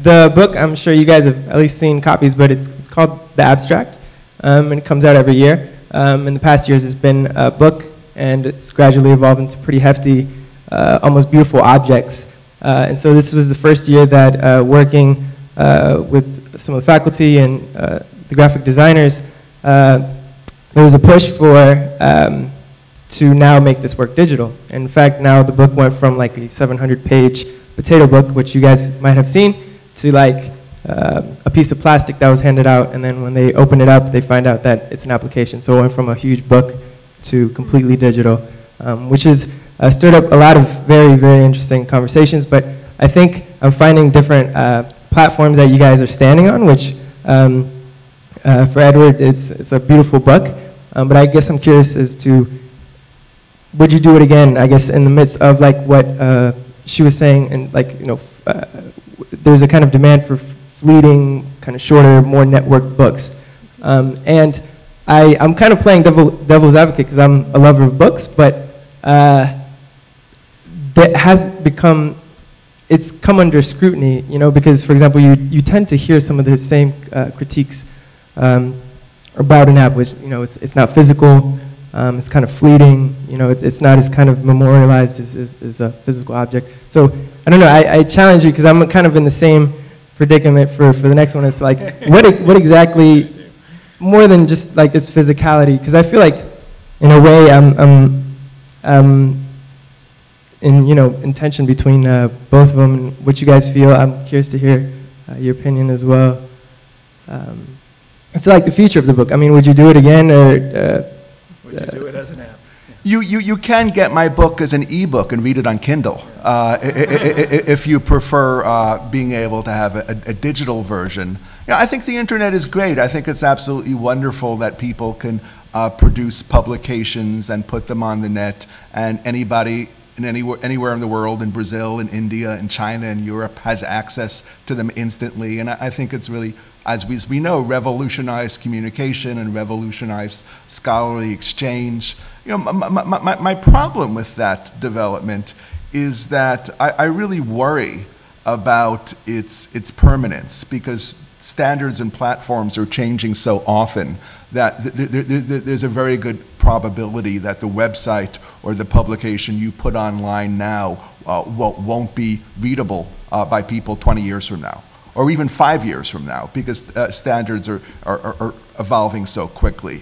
The book, I'm sure you guys have at least seen copies, but it's called The Abstract, and it comes out every year. In the past years, it's been a book, and it's gradually evolved into pretty hefty, almost beautiful objects. And so this was the first year that working with some of the faculty and the graphic designers, there was a push for to now make this work digital. In fact, now the book went from like a 700-page potato book, which you guys might have seen, to like a piece of plastic that was handed out, and then when they open it up, they find out that it's an application. So it went from a huge book to completely digital, which has stirred up a lot of very, very interesting conversations. But I think I'm finding different platforms that you guys are standing on, which for Edward, it's a beautiful book. But I guess I'm curious as to, would you do it again, I guess, in the midst of like what she was saying, and like, you know, there's a kind of demand for fleeting, kind of shorter, more networked books. And I'm kind of playing devil's advocate because I'm a lover of books, but that has become, it's come under scrutiny, you know, because, for example, you tend to hear some of the same critiques about an app, which, you know, it's not physical, it's kind of fleeting, you know, it's not as kind of memorialized as a physical object. So, I don't know, I challenge you because I'm kind of in the same predicament for the next one. It's like, what exactly, more than just like this physicality, because I feel like, in a way, I'm in tension between both of them, and what you guys feel. I'm curious to hear your opinion as well. It's like the future of the book. I mean, would you do it again, or would you do it as an app? You can get my book as an ebook and read it on Kindle if you prefer being able to have a digital version. I think the internet is great. I think it's absolutely wonderful that people can produce publications and put them on the net, and anybody anywhere in the world, in Brazil, in India, in China, in Europe, has access to them instantly. And I think it's really, as we know, revolutionized communication and revolutionized scholarly exchange. My problem with that development is that I really worry about its permanence, because standards and platforms are changing so often that there's a very good probability that the website or the publication you put online now won't be readable by people 20 years from now, or even 5 years from now, because standards are evolving so quickly.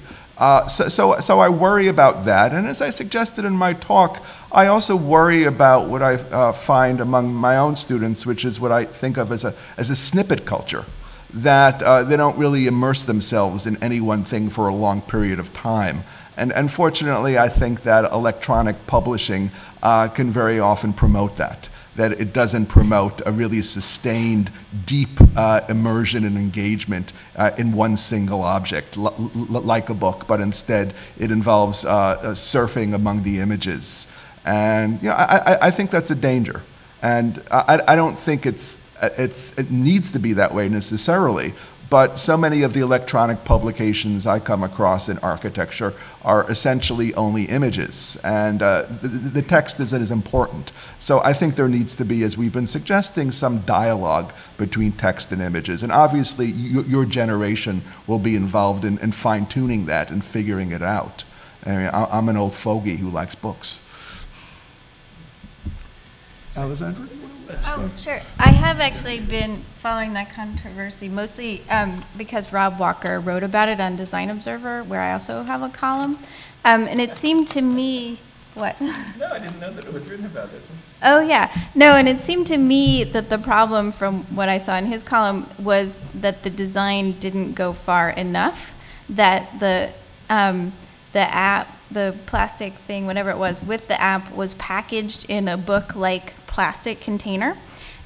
So I worry about that, and as I suggested in my talk, I also worry about what I find among my own students, which is what I think of as a snippet culture, that they don't really immerse themselves in any one thing for a long period of time. And unfortunately, I think that electronic publishing can very often promote that it doesn't promote a really sustained, deep immersion and engagement in one single object, like a book, but instead it involves surfing among the images. And I think that's a danger. And I don't think it needs to be that way necessarily, but so many of the electronic publications I come across in architecture are essentially only images, and the text isn't as important. So I think there needs to be, as we've been suggesting, some dialogue between text and images, and obviously your generation will be involved in fine-tuning that and figuring it out. I mean, I'm an old fogey who likes books. Alexandra? Oh, sure. I have actually been following that controversy, mostly because Rob Walker wrote about it on Design Observer, where I also have a column. And it seemed to me, what? No, I didn't know that it was written about this one. Oh, yeah. No, and it seemed to me that the problem from what I saw in his column was that the design didn't go far enough, that the app, the plastic thing, whatever it was, with the app was packaged in a book-like plastic container,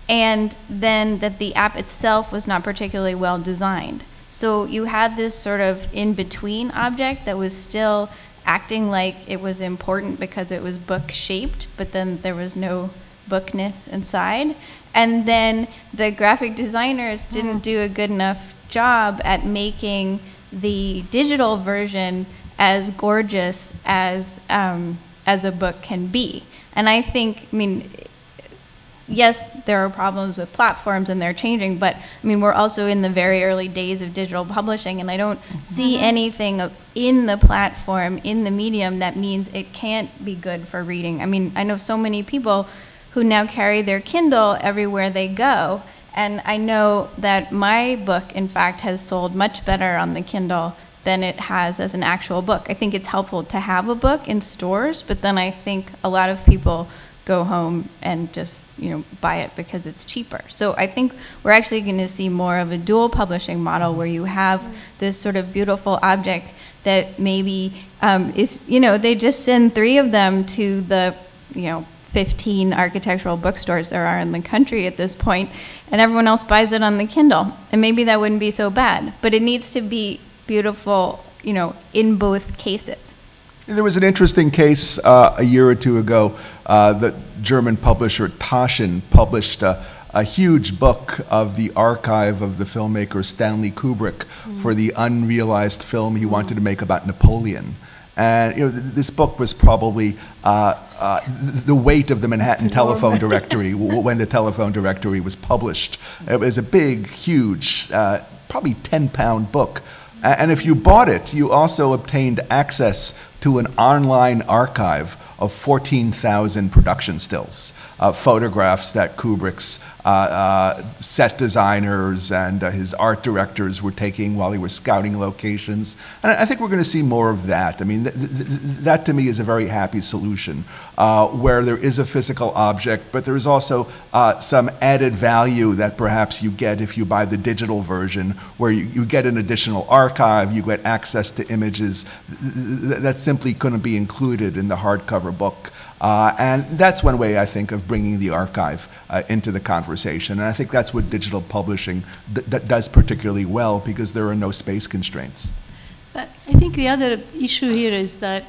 and then that the app itself was not particularly well designed. So you had this sort of in-between object that was still acting like it was important because it was book-shaped, but then there was no bookness inside. And then the graphic designers didn't do a good enough job at making the digital version as gorgeous as a book can be. And I think, I mean, yes, there are problems with platforms and they're changing, but I mean, we're also in the very early days of digital publishing, and I don't see anything in the platform, in the medium, that means it can't be good for reading. I mean, I know so many people who now carry their Kindle everywhere they go, and I know that my book, in fact, has sold much better on the Kindle than it has as an actual book. I think it's helpful to have a book in stores, but then I think a lot of people go home and just buy it because it's cheaper. So I think we're actually going to see more of a dual publishing model where you have this sort of beautiful object that maybe is, they just send 3 of them to the 15 architectural bookstores there are in the country at this point, and everyone else buys it on the Kindle, and maybe that wouldn't be so bad, but it needs to be beautiful in both cases. There was an interesting case a year or two ago. The German publisher Taschen published a huge book of the archive of the filmmaker Stanley Kubrick for the unrealized film he wanted to make about Napoleon. And this book was probably the weight of the Manhattan Telephone Directory when the telephone directory was published. It was a big, huge, probably 10-pound book. And if you bought it, you also obtained access to an online archive of 14,000 production stills, photographs that Kubrick's set designers and his art directors were taking while he was scouting locations. And I think we're going to see more of that. I mean, that to me is a very happy solution, where there is a physical object, but there is also some added value that perhaps you get if you buy the digital version, where you get an additional archive, you get access to images that simply couldn't be included in the hardcover book. And that's one way, I think, of bringing the archive into the conversation. And I think that's what digital publishing does particularly well, because there are no space constraints. I think the other issue here is that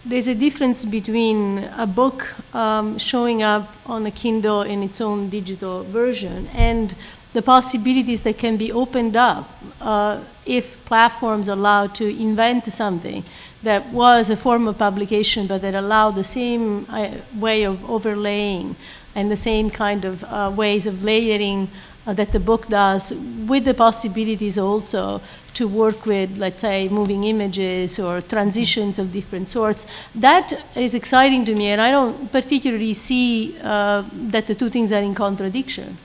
there's a difference between a book showing up on a Kindle in its own digital version and the possibilities that can be opened up if platforms allow to invent something that was a form of publication but that allowed the same way of overlaying and the same kind of ways of layering that the book does, with the possibilities also to work with, let's say, moving images or transitions of different sorts. That is exciting to me, and I don't particularly see that the two things are in contradiction.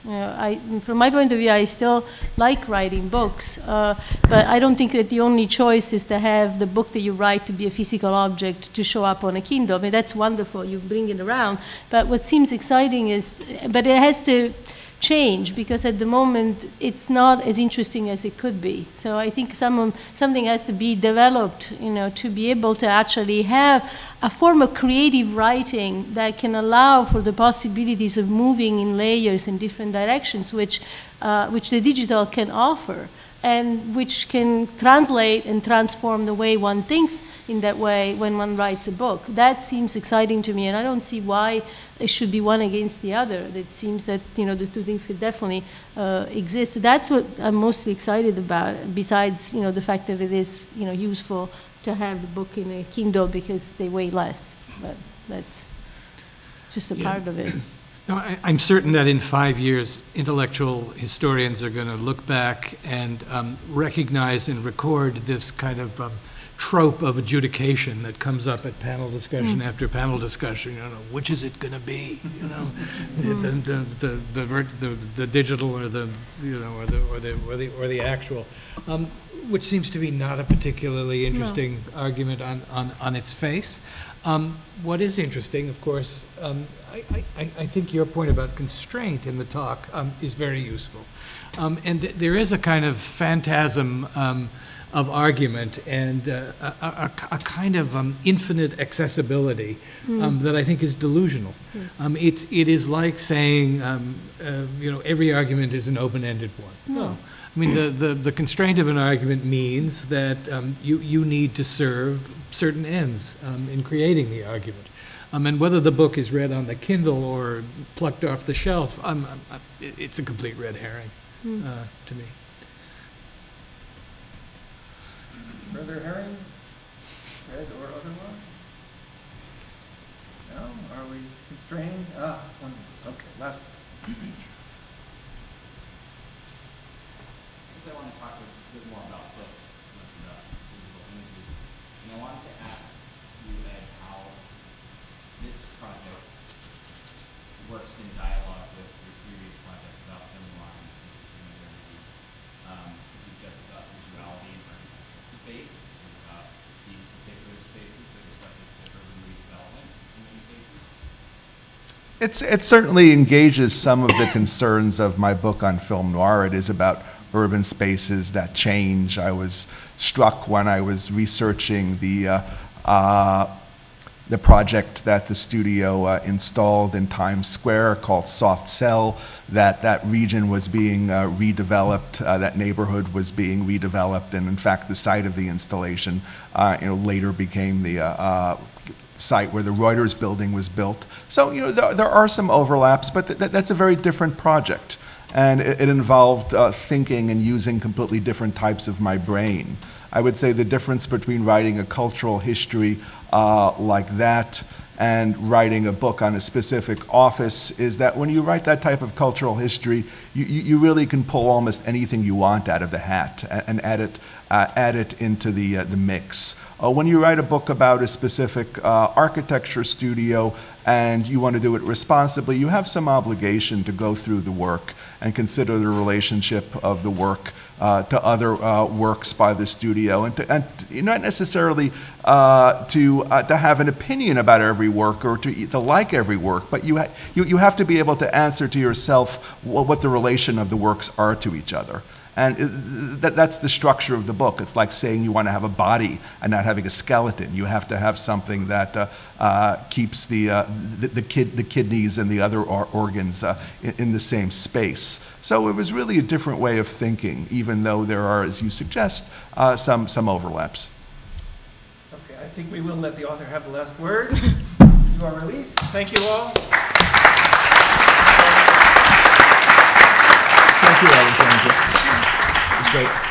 From my point of view, I still like writing books, but I don't think that the only choice is to have the book that you write to be a physical object to show up on a Kindle. I mean, that's wonderful, you bring it around, but what seems exciting is, but it has to change, because at the moment it's not as interesting as it could be. So I think something has to be developed, to be able to actually have a form of creative writing that can allow for the possibilities of moving in layers in different directions, which the digital can offer, and which can translate and transform the way one thinks in that way when one writes a book. That seems exciting to me, and I don't see why it should be one against the other. It seems that the two things could definitely exist. That's what I'm mostly excited about, besides the fact that it is useful to have the book in a Kindle because they weigh less. But that's just a part of it. No, I'm certain that in 5 years, intellectual historians are going to look back and recognize and record this kind of trope of adjudication that comes up at panel discussion after panel discussion. Which is it going to be? The digital or the or the actual, which seems to be not a particularly interesting argument on its face. What is interesting, of course, I think your point about constraint in the talk is very useful. And there is a kind of phantasm of argument and a kind of infinite accessibility that I think is delusional. Yes. It is like saying, every argument is an open-ended one. No. I mean, the constraint of an argument means that you need to serve certain ends in creating the argument. And whether the book is read on the Kindle or plucked off the shelf, it's a complete red herring to me. Further herring? Red or otherwise? No? Are we constrained? Okay, last one. I want to talk a bit more about books, less about digital images. And I wanted to ask you, Ed, how this project works in dialogue with your previous project about film noir and modernity. Is it just about visuality and space? Is it about these particular spaces that are subject to urban redevelopment in many cases? It certainly engages some of the concerns of my book on film noir. It is about urban spaces that change. I was struck when I was researching the project that the studio installed in Times Square called Soft Cell, that region was being redeveloped, that neighborhood was being redeveloped, and in fact the site of the installation later became the site where the Reuters building was built. So there are some overlaps, but that's a very different project. And it involved thinking and using completely different types of my brain. I would say the difference between writing a cultural history like that and writing a book on a specific office is that when you write that type of cultural history, you really can pull almost anything you want out of the hat and add it into the mix. When you write a book about a specific architecture studio and you want to do it responsibly, you have some obligation to go through the work and consider the relationship of the work to other works by the studio, and not necessarily to have an opinion about every work or to like every work, but you have to be able to answer to yourself what the relation of the works are to each other. And that's the structure of the book. It's like saying you want to have a body and not having a skeleton. You have to have something that keeps the kidneys and the other organs in the same space. So it was really a different way of thinking, even though there are, as you suggest, some overlaps. Okay, I think we will let the author have the last word. You are released. Thank you all. Thank you, Alexandra. It was great.